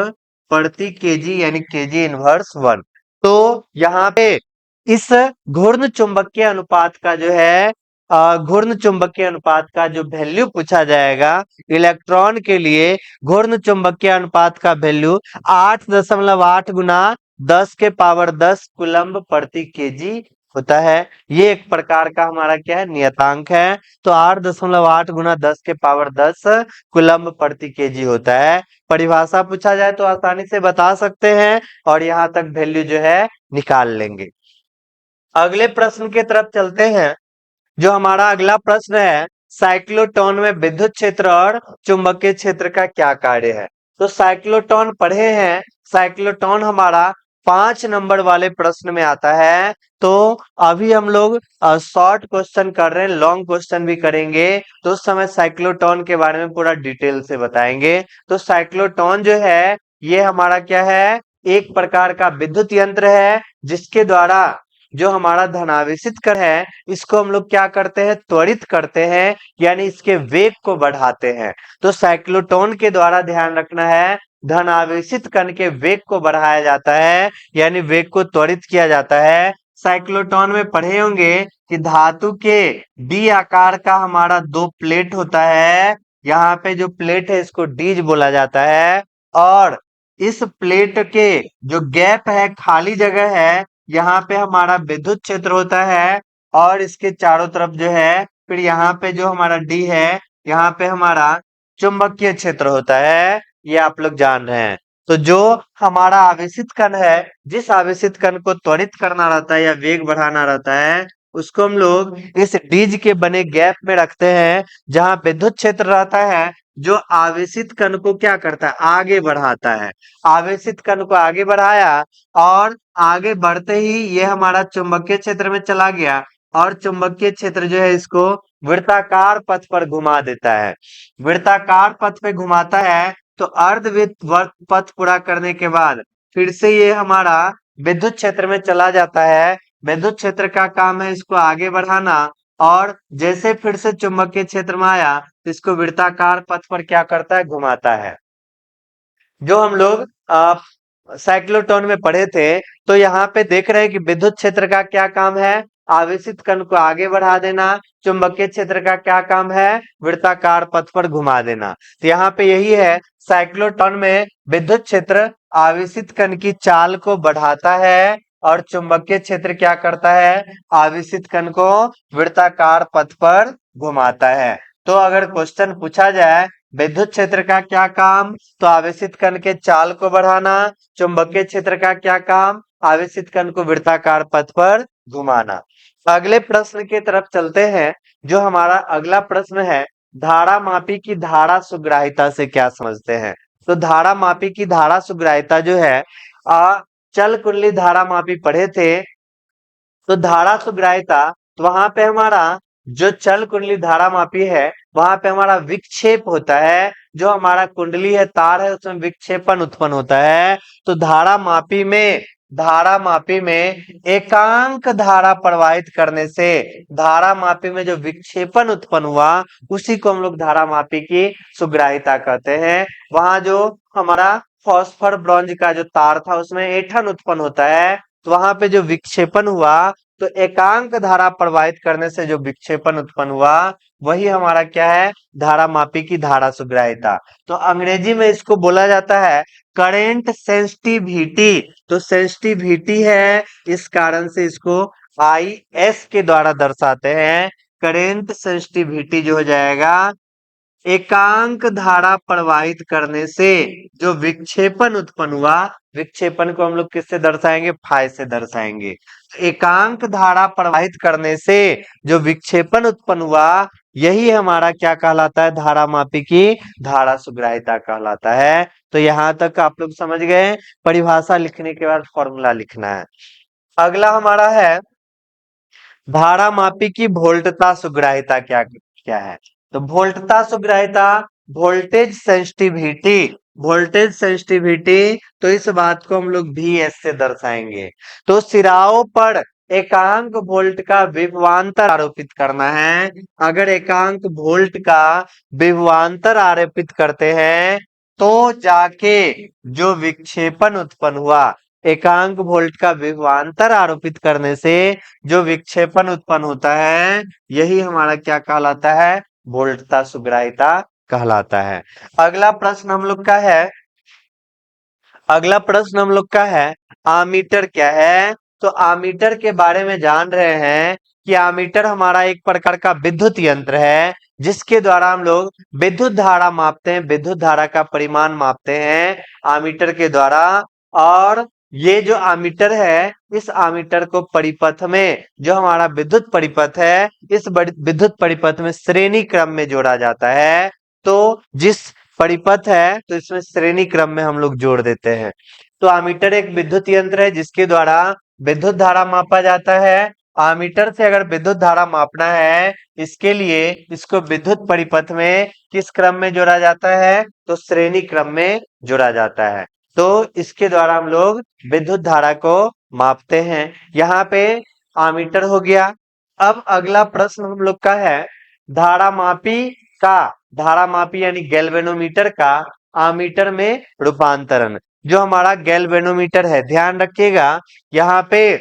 प्रति केजी, यानी केजी इनवर्स 1। तो यहाँ पे इस घूर्णन चुंबकीय अनुपात का जो है, घूर्णन चुंबकीय अनुपात का जो वैल्यू पूछा जाएगा इलेक्ट्रॉन के लिए, घूर्णन चुंबकीय अनुपात का वैल्यू 8.8 गुना 10 के पावर 10 कूलम्ब प्रति केजी होता है। ये एक प्रकार का हमारा क्या है, नियतांक है। तो 8.8 गुना 10 के पावर 10 कूलम्ब प्रति केजी होता है। परिभाषा पूछा जाए तो आसानी से बता सकते हैं और यहाँ तक वैल्यू जो है निकाल लेंगे। अगले प्रश्न की तरफ चलते हैं। जो हमारा अगला प्रश्न है साइक्लोट्रॉन में विद्युत क्षेत्र और चुंबकीय क्षेत्र का क्या कार्य है। तो साइक्लोट्रॉन पढ़े हैं, साइक्लोट्रॉन हमारा 5 नंबर वाले प्रश्न में आता है। तो अभी हम लोग शॉर्ट क्वेश्चन कर रहे हैं, लॉन्ग क्वेश्चन भी करेंगे, तो उस समय साइक्लोट्रॉन के बारे में पूरा डिटेल से बताएंगे। तो साइक्लोट्रॉन जो है ये हमारा क्या है, एक प्रकार का विद्युत यंत्र है जिसके द्वारा जो हमारा धनावेशित कण है इसको हम लोग क्या करते हैं, त्वरित करते हैं, यानी इसके वेग को बढ़ाते हैं। तो साइक्लोट्रॉन के द्वारा ध्यान रखना है, धनावेशित कण के वेग को बढ़ाया जाता है, यानी वेग को त्वरित किया जाता है। साइक्लोट्रॉन में पढ़े होंगे कि धातु के डी आकार का हमारा दो प्लेट होता है, यहाँ पे जो प्लेट है इसको डीज बोला जाता है, और इस प्लेट के जो गैप है, खाली जगह है, यहाँ पे हमारा विद्युत क्षेत्र होता है, और इसके चारों तरफ जो है फिर यहाँ पे जो हमारा डी है यहाँ पे हमारा चुंबकीय क्षेत्र होता है, ये आप लोग जान रहे हैं। तो जो हमारा आवेशित कण है, जिस आवेशित कण को त्वरित करना रहता है या वेग बढ़ाना रहता है, उसको हम लोग इस डीज के बने गैप में रखते हैं, जहां विद्युत क्षेत्र रहता है, जो आवेशित कण को क्या करता है, आगे बढ़ाता है। आवेशित कण को आगे बढ़ाया और आगे बढ़ते ही ये हमारा चुंबकीय क्षेत्र में चला गया, और चुंबकीय क्षेत्र जो है इसको वृत्ताकार पथ पर घुमा देता है। वृत्ताकार पथ पे घुमाता है तो अर्धवृत्त पथ पूरा करने के बाद फिर से ये हमारा विद्युत क्षेत्र में चला जाता है। विद्युत क्षेत्र का काम है इसको आगे बढ़ाना, और जैसे फिर से चुंबकीय क्षेत्र में आया तो इसको वृत्ताकार पथ पर क्या करता है, घुमाता है। जो हम लोग साइक्लोट्रॉन में पढ़े थे, तो यहाँ पे देख रहे हैं कि विद्युत क्षेत्र का क्या काम है, आवेशित कण को आगे बढ़ा देना। चुंबकीय क्षेत्र का क्या काम है, वृत्ताकार पथ पर घुमा देना। तो यहाँ पे यही है, साइक्लोट्रॉन में विद्युत क्षेत्र आवेशित कण की चाल को बढ़ाता है, और चुंबकीय क्षेत्र क्या करता है, आवेशित कण को वृत्ताकार पथ पर घुमाता है। तो अगर क्वेश्चन पूछा जाए विद्युत क्षेत्र का क्या काम, तो आवेशित कण के चाल को बढ़ाना। चुंबकीय क्षेत्र का क्या काम, आवेशित कण को वृत्ताकार पथ पर घुमाना। अगले प्रश्न की तरफ चलते हैं। जो हमारा अगला प्रश्न है, धारा मापी की धारा सुग्राहिता से क्या समझते हैं। तो धारा मापी की धारा सुग्राहिता जो है, चल कुंडली धारा मापी पढ़े थे, तो धारा सुग्राहिता, तो वहां पे हमारा जो चल कुंडली धारा मापी है वहां पे हमारा विक्षेप होता है। जो हमारा कुंडली है, तार है, उसमें विक्षेपण उत्पन्न होता है। तो धारा मापी में एकांक धारा प्रवाहित करने से धारा मापी में जो विक्षेपण उत्पन्न हुआ उसी को हम लोग धारा मापी की सुग्राहिता कहते हैं। वहां जो हमारा फॉस्फर ब्रॉन्ज का जो तार था उसमें ऐंठन उत्पन्न होता है, तो वहां पे जो विक्षेपण हुआ, तो एकांक धारा प्रवाहित करने से जो विक्षेपण उत्पन्न हुआ वही हमारा क्या है, धारा मापी की धारा सुग्राहिता। तो अंग्रेजी में इसको बोला जाता है करेंट सेंसिटिविटी। तो सेंसिटिविटी है, इस कारण से इसको IS के द्वारा दर्शाते हैं। करेंट सेंसिटिविटी जो हो जाएगा, एकांक धारा प्रवाहित करने से जो विक्षेपण उत्पन्न हुआ, विक्षेपण को हम लोग किससे दर्शाएंगे, फाई से दर्शाएंगे। एकांक धारा प्रवाहित करने से जो विक्षेपण उत्पन्न हुआ यही हमारा क्या कहलाता है, धारा मापी की धारा सुग्राहिता कहलाता है। तो यहाँ तक आप लोग समझ गए। परिभाषा लिखने के बाद फॉर्मूला लिखना है। अगला हमारा है धारा मापी की वोल्टता सुग्राहिता क्या क्या है। तो वोल्टता सुग्राहिता, वोल्टेज सेंसिटिविटी, तो इस बात को हम लोग VS से दर्शाएंगे। तो सिराओं पर एकांक वोल्ट का विभवांतर आरोपित करना है। अगर एकांक वोल्ट का विभवांतर आरोपित करते हैं तो जाके जो विक्षेपण उत्पन्न हुआ, एकांक वोल्ट का विभवांतर आरोपित करने से जो विक्षेपण उत्पन्न होता है यही हमारा क्या कहलाता है, वोल्टता सुग्राहिता कहलाता है। अगला प्रश्न हम लोग का है आमीटर क्या है। तो आमीटर के बारे में जान रहे हैं कि आमीटर हमारा एक प्रकार का विद्युत यंत्र है, जिसके द्वारा हम लोग विद्युत धारा मापते हैं, विद्युत धारा का परिमाण मापते हैं आमीटर के द्वारा। और ये जो आमीटर है, इस आमीटर को परिपथ में, जो हमारा विद्युत परिपथ है, इस विद्युत परिपथ में श्रेणी क्रम में जोड़ा जाता है। तो जिस परिपथ है तो इसमें श्रेणी क्रम में हम लोग जोड़ देते हैं। तो आमीटर एक विद्युत यंत्र है जिसके द्वारा विद्युत धारा मापा जाता है। आमीटर से अगर विद्युत धारा मापना है, इसके लिए इसको विद्युत परिपथ में किस क्रम में जोड़ा जाता है, तो श्रेणी क्रम में जोड़ा जाता है। तो इसके द्वारा हम लोग विद्युत धारा को मापते हैं। यहाँ पे आमीटर हो गया। अब अगला प्रश्न हम लोग का है धारा मापी यानी गैल्वेनोमीटर का आमीटर में रूपांतरण। जो हमारा गैल्वेनोमीटर है, ध्यान रखिएगा यहाँ पे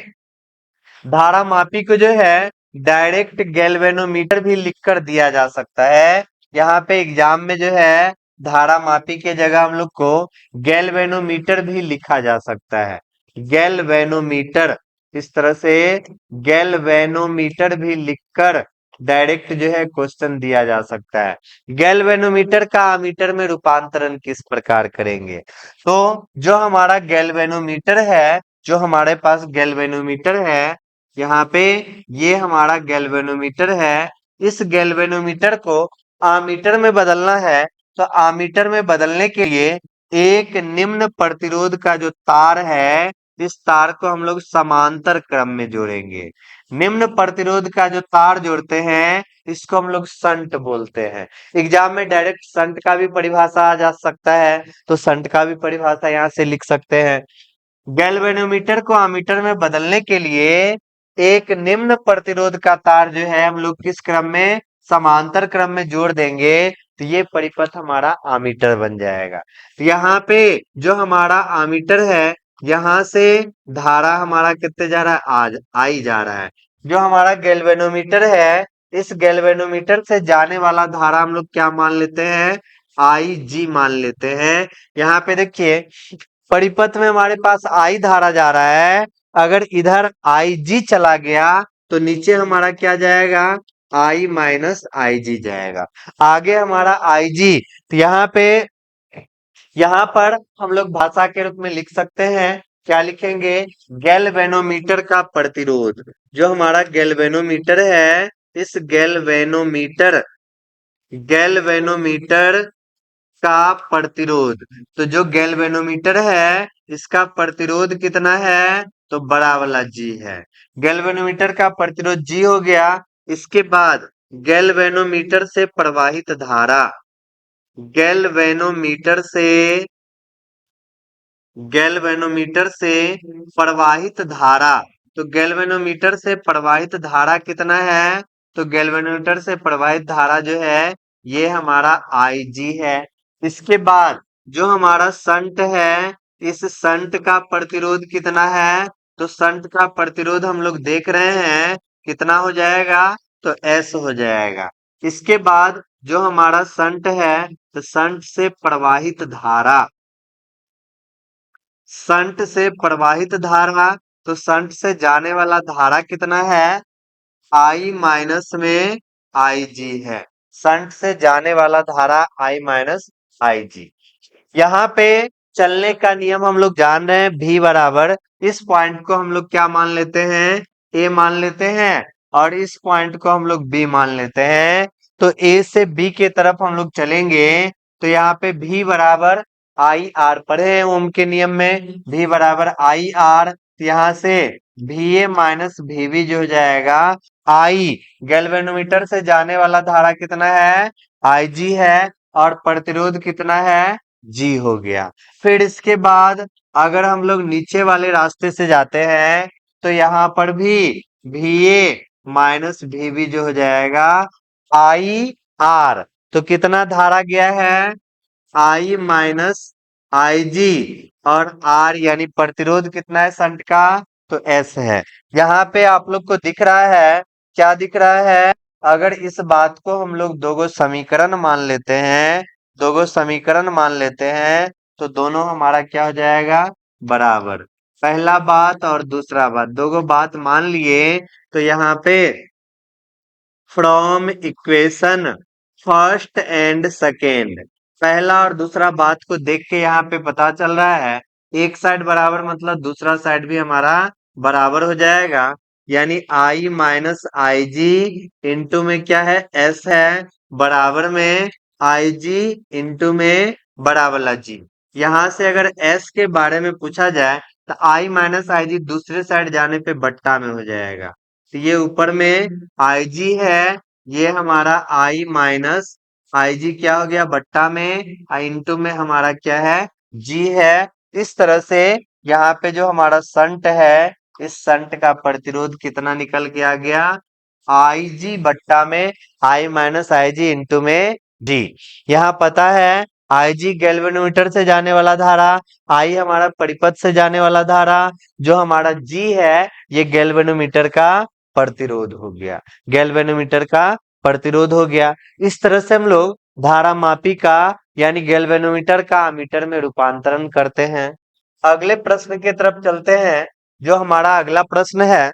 धारा मापी को जो है डायरेक्ट गैल्वेनोमीटर भी लिखकर दिया जा सकता है। यहाँ पे एग्जाम में जो है धारा मापी के जगह हम लोग को गैल्वेनोमीटर भी लिखा जा सकता है। गैल्वेनोमीटर, इस तरह से गैल्वेनोमीटर भी लिखकर डायरेक्ट जो है क्वेश्चन दिया जा सकता है। गैल्वेनोमीटर का अमीटर में रूपांतरण किस प्रकार करेंगे? तो जो हमारा गैल्वेनोमीटर है, जो हमारे पास गैल्वेनोमीटर है, यहाँ पे ये हमारा गैल्वेनोमीटर है। इस गैल्वेनोमीटर को आमीटर में बदलना है, तो आमीटर में बदलने के लिए एक निम्न प्रतिरोध का जो तार है, इस तार को हम लोग समांतर क्रम में जोड़ेंगे। निम्न प्रतिरोध का जो तार जोड़ते हैं, इसको हम लोग संट बोलते हैं। एग्जाम में डायरेक्ट संट का भी परिभाषा आ जा सकता है, तो संट का भी परिभाषा यहाँ से लिख सकते हैं। गैल्वेनोमीटर को अमीटर में बदलने के लिए एक निम्न प्रतिरोध का तार जो है हम लोग किस क्रम में, समांतर क्रम में जोड़ देंगे, तो ये परिपथ हमारा अमीटर बन जाएगा। यहाँ पे जो हमारा अमीटर है, यहाँ से धारा हमारा कितने जा रहा है, आज आई जा रहा है। जो हमारा गैल्वेनोमीटर है, इस गैल्वेनोमीटर से जाने वाला धारा हम लोग क्या मान लेते हैं, आई जी मान लेते हैं। यहाँ पे देखिए परिपथ में हमारे पास आई धारा जा रहा है, अगर इधर आई जी चला गया तो नीचे हमारा क्या जाएगा, आई माइनस आई जी जाएगा। आगे हमारा आई जी, तो यहाँ पर हम लोग भाषा के रूप में लिख सकते हैं, क्या लिखेंगे, गैल्वेनोमीटर का प्रतिरोध। जो हमारा गैल्वेनोमीटर है, इस गैल्वेनोमीटर का प्रतिरोध, तो जो गैल्वेनोमीटर है इसका प्रतिरोध कितना है, तो बड़ा वाला जी है। गैल्वेनोमीटर का प्रतिरोध जी हो गया। इसके बाद गैल्वेनोमीटर से प्रवाहित धारा, गैल्वेनोमीटर से गैल्वेनोमीटर से प्रवाहित धारा, तो गैल्वेनोमीटर से प्रवाहित धारा कितना है, तो गैल्वेनोमीटर से प्रवाहित धारा जो है ये हमारा आई जी है। इसके बाद जो हमारा संट है, इस संट का प्रतिरोध कितना है, तो संट का प्रतिरोध हम लोग देख रहे हैं कितना हो जाएगा, तो एस हो जाएगा। इसके बाद जो हमारा संट है, तो संट से प्रवाहित धारा, संट से प्रवाहित धारा, तो संट से जाने वाला धारा कितना है, आई माइनस में आई जी है। संट से जाने वाला धारा आई माइनस आई जी। यहाँ पे चलने का नियम हम लोग जान रहे हैं, भी बराबर, इस पॉइंट को हम लोग क्या मान लेते हैं, ए मान लेते हैं, और इस पॉइंट को हम लोग बी मान लेते हैं। तो ए से बी के तरफ हम लोग चलेंगे, तो यहाँ पे भी बराबर आई आर, पढ़े हैं ओम के नियम में, भी बराबर आई आर, यहाँ से भी ए माइनस भी बी जो हो जाएगा आई, गैल्वेनोमीटर से जाने वाला धारा कितना है, आई जी है, और प्रतिरोध कितना है, जी हो गया। फिर इसके बाद अगर हम लोग नीचे वाले रास्ते से जाते हैं, तो यहाँ पर भी ए माइनस भी बी जो हो जाएगा आई आर, तो कितना धारा गया है, आई माइनस आई जी, और आर यानी प्रतिरोध कितना है संट का, तो एस है। यहाँ पे आप लोग को दिख रहा है, क्या दिख रहा है, अगर इस बात को हम लोग दोगो समीकरण मान लेते हैं, दोगो समीकरण मान लेते हैं, तो दोनों हमारा क्या हो जाएगा, बराबर। पहला बात और दूसरा बात, दोगो बात मान लिए, तो यहाँ पे from equation first and second, पहला और दूसरा बात को देख के यहाँ पे पता चल रहा है, एक साइड बराबर मतलब दूसरा साइड भी हमारा बराबर हो जाएगा। यानी आई माइनस आई जी इंटू में क्या है, एस है, बराबर में आई जी इंटू में बड़ा वाला जी। यहाँ से अगर एस के बारे में पूछा जाए, तो आई माइनस आई जी दूसरे साइड जाने पे बट्टा में हो जाएगा, तो ये ऊपर में आई जी है, ये हमारा आई माइनस आई जी क्या हो गया, बट्टा में, इंटू में हमारा क्या है, जी है। इस तरह से यहाँ पे जो हमारा संट है, इस संट का प्रतिरोध कितना निकल के आ गया, आई जी बट्टा में आई माइनस आई जी इंटू में जी। यहाँ पता है आई जी गैल्वेनोमीटर से जाने वाला धारा, आई हमारा परिपथ से जाने वाला धारा, जो हमारा जी है ये गैल्वेनोमीटर का प्रतिरोध हो गया, गैल्वेनोमीटर का प्रतिरोध हो गया। इस तरह से हम लोग धारा मापी का यानी गैल्वेनोमीटर का अमीटर में रूपांतरण करते हैं। अगले प्रश्न की तरफ चलते हैं। जो हमारा अगला प्रश्न है,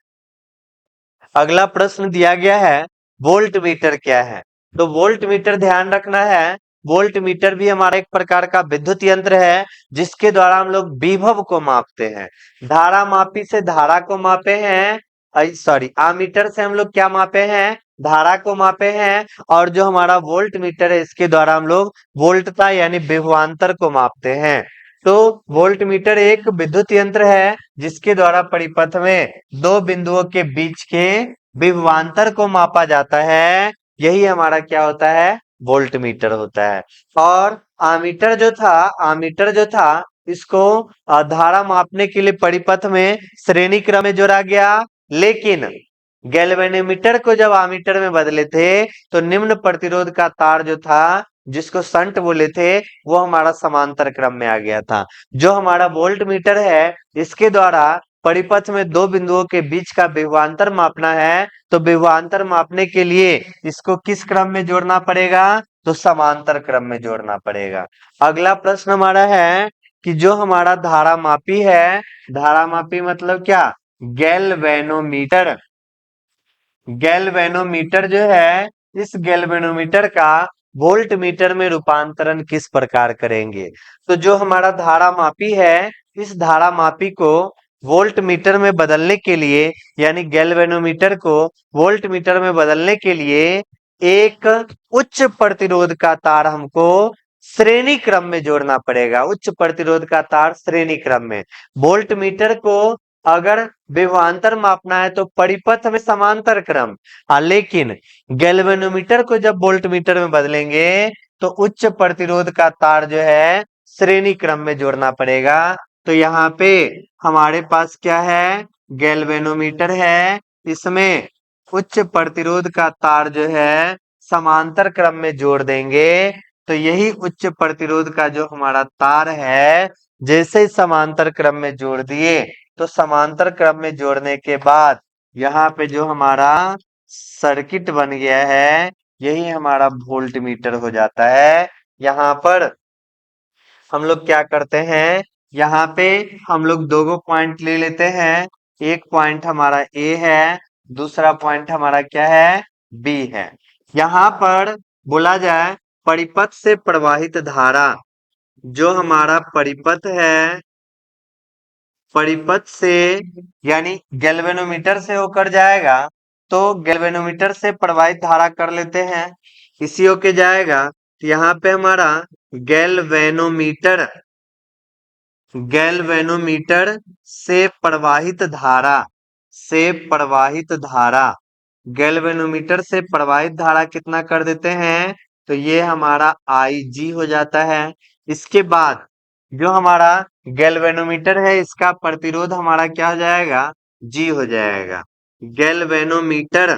अगला प्रश्न दिया गया है वोल्ट मीटर क्या है। तो वोल्ट मीटर ध्यान रखना है, वोल्ट मीटर भी हमारा एक प्रकार का विद्युत यंत्र है जिसके द्वारा हम लोग विभव को मापते हैं। धारा मापी से धारा को मापे हैं, सॉरी आमीटर से हम लोग क्या मापे हैं, धारा को मापे हैं। और जो हमारा वोल्ट मीटर है इसके द्वारा हम लोग वोल्टता यानी विभवांतर को मापते हैं। तो वोल्ट मीटर एक विद्युत यंत्र है जिसके द्वारा परिपथ में दो बिंदुओं के बीच के विभवांतर को मापा जाता है। यही हमारा क्या होता है, वोल्ट मीटर होता है। और आमीटर जो था इसको धारा मापने के लिए परिपथ में श्रेणी क्रम में जोड़ा गया। लेकिन गैल्वेनोमीटर को जब आमीटर में बदले थे तो निम्न प्रतिरोध का तार जो था जिसको संट बोले थे वो हमारा समांतर क्रम में आ गया था। जो हमारा वोल्ट मीटर है इसके द्वारा परिपथ में दो बिंदुओं के बीच का विभवांतर मापना है, तो विभवांतर मापने के लिए इसको किस क्रम में जोड़ना पड़ेगा, तो समांतर क्रम में जोड़ना पड़ेगा। अगला प्रश्न हमारा है कि जो हमारा धारा मापी है, धारा मापी मतलब क्या, गैल्वेनोमीटर। गैल्वेनोमीटर जो है इस गैल्वेनोमीटर का वोल्ट मीटर में रूपांतरण किस प्रकार करेंगे। तो जो हमारा धारा मापी है इस धारा मापी को वोल्ट मीटर में बदलने के लिए यानी गैल्वेनोमीटर को वोल्ट मीटर में बदलने के लिए एक उच्च प्रतिरोध का तार हमको श्रेणी क्रम में जोड़ना पड़ेगा। उच्च प्रतिरोध का तार श्रेणी क्रम में। वोल्ट मीटर को अगर विभवांतर मापना है तो परिपथ में समांतर क्रम, लेकिन गैल्वेनोमीटर को जब वोल्ट मीटर में बदलेंगे तो उच्च प्रतिरोध का तार जो है श्रेणी क्रम में जोड़ना पड़ेगा। तो यहाँ पे हमारे पास क्या है, गैल्वेनोमीटर है, इसमें उच्च प्रतिरोध का तार जो है समांतर क्रम में जोड़ देंगे। तो यही उच्च प्रतिरोध का जो हमारा तार है जैसे ही समांतर क्रम में जोड़ दिए तो समांतर क्रम में जोड़ने के बाद यहाँ पे जो हमारा सर्किट बन गया है यही हमारा वोल्ट मीटर हो जाता है। यहाँ पर हम लोग क्या करते हैं, यहाँ पे हम लोग दो पॉइंट ले लेते हैं। एक पॉइंट हमारा ए है, दूसरा पॉइंट हमारा क्या है, बी है। यहाँ पर बोला जाए परिपथ से प्रवाहित धारा, जो हमारा परिपथ है, परिपथ से यानी गैल्वेनोमीटर से होकर जाएगा तो गैल्वेनोमीटर से प्रवाहित धारा कर लेते हैं, इसी होके जाएगा। तो यहाँ पे हमारा गैल्वेनोमीटर, गैल्वेनोमीटर से प्रवाहित धारा, से प्रवाहित धारा, गैल्वेनोमीटर से प्रवाहित धारा कितना कर देते हैं, तो ये हमारा आई जी हो जाता है। इसके बाद जो हमारा गैल्वेनोमीटर है इसका प्रतिरोध हमारा क्या हो जाएगा, जी हो जाएगा। गैल्वेनोमीटर,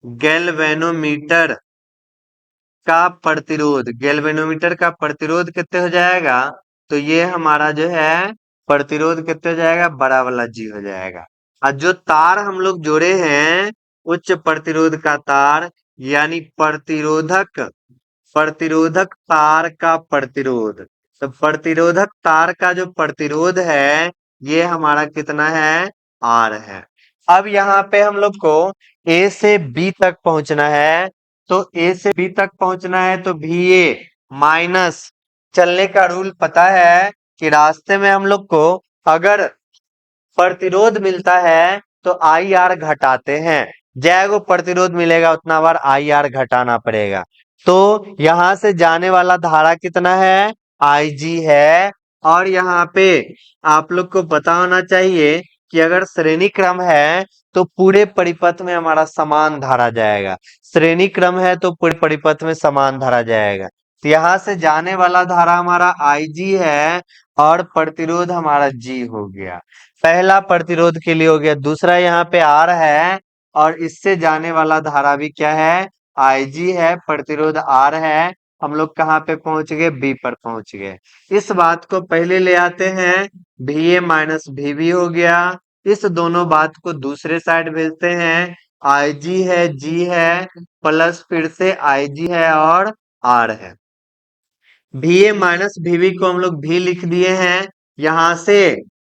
गैल्वेनोमीटर का प्रतिरोध, गैल्वेनोमीटर का प्रतिरोध कितने हो जाएगा, तो ये हमारा जो है प्रतिरोध कितने हो जाएगा, बड़ा वाला जी हो जाएगा। और जो तार हम लोग जोड़े हैं उच्च प्रतिरोध का तार यानी प्रतिरोधक, प्रतिरोधक तार का प्रतिरोध, तो प्रतिरोधक तार का जो प्रतिरोध है ये हमारा कितना है, आर है। अब यहाँ पे हम लोग को ए से बी तक पहुंचना है, तो ए से बी तक पहुंचना है तो भी ए माइनस, चलने का रूल पता है कि रास्ते में हम लोग को अगर प्रतिरोध मिलता है तो आई आर घटाते हैं, जैगो प्रतिरोध मिलेगा उतना बार आई आर घटाना पड़ेगा। तो यहां से जाने वाला धारा कितना है, आई जी है। और यहाँ पे आप लोग को पता होना चाहिए कि अगर श्रेणी क्रम है तो पूरे परिपथ में हमारा समान धारा जाएगा, श्रेणी क्रम है तो पूरे परिपथ में समान धारा जाएगा। तो यहाँ से जाने वाला धारा हमारा IG है और प्रतिरोध हमारा G हो गया। पहला प्रतिरोध के लिए हो गया। दूसरा यहाँ पे R है और इससे जाने वाला धारा भी क्या है, IG है, प्रतिरोध R है। हम लोग कहाँ पे पहुंच गए, B पर पहुंच गए। इस बात को पहले ले आते हैं, VA माइनस VB हो गया। इस दोनों बात को दूसरे साइड भेजते हैं, IG है, G है, प्लस फिर से IG है और R है। VA माइनस VB को हम लोग भी लिख दिए हैं। यहां से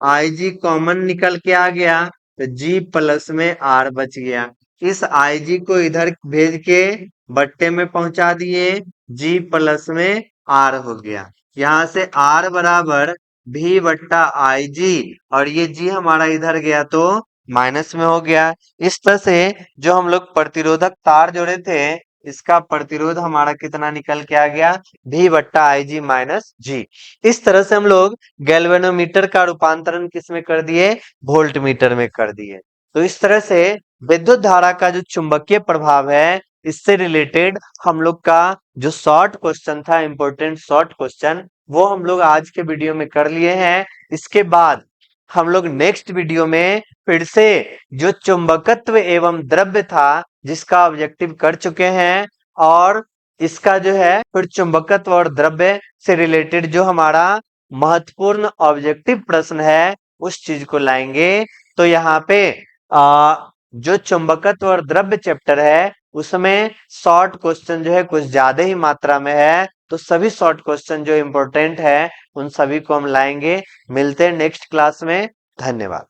IG कॉमन निकल के आ गया तो G प्लस में R बच गया। इस IG को इधर भेज के बट्टे में पहुंचा दिए, G प्लस में R हो गया। यहां से R बराबर V बट्टा IG और ये G हमारा इधर गया तो माइनस में हो गया। इस तरह से जो हम लोग प्रतिरोधक तार जोड़े थे, इसका प्रतिरोध हमारा कितना निकल के आ गया, V बट्टा IG माइनस G। इस तरह से हम लोग गैल्वेनोमीटर का रूपांतरण किस में कर दिए, वोल्ट मीटर में कर दिए। तो इस तरह से विद्युत धारा का जो चुंबकीय प्रभाव है, इससे रिलेटेड हम लोग का जो शॉर्ट क्वेश्चन था, इंपॉर्टेंट शॉर्ट क्वेश्चन, वो हम लोग आज के वीडियो में कर लिए हैं। इसके बाद हम लोग नेक्स्ट वीडियो में फिर से जो चुंबकत्व एवं द्रव्य था, जिसका ऑब्जेक्टिव कर चुके हैं, और इसका जो है फिर चुंबकत्व और द्रव्य से रिलेटेड जो हमारा महत्वपूर्ण ऑब्जेक्टिव प्रश्न है, उस चीज को लाएंगे। तो यहाँ पे जो चुंबकत्व और द्रव्य चैप्टर है, उसमें शॉर्ट क्वेश्चन जो है कुछ ज्यादा ही मात्रा में है। तो सभी शॉर्ट क्वेश्चन जो इम्पोर्टेंट है, उन सभी को हम लाएंगे। मिलते हैं नेक्स्ट क्लास में। धन्यवाद।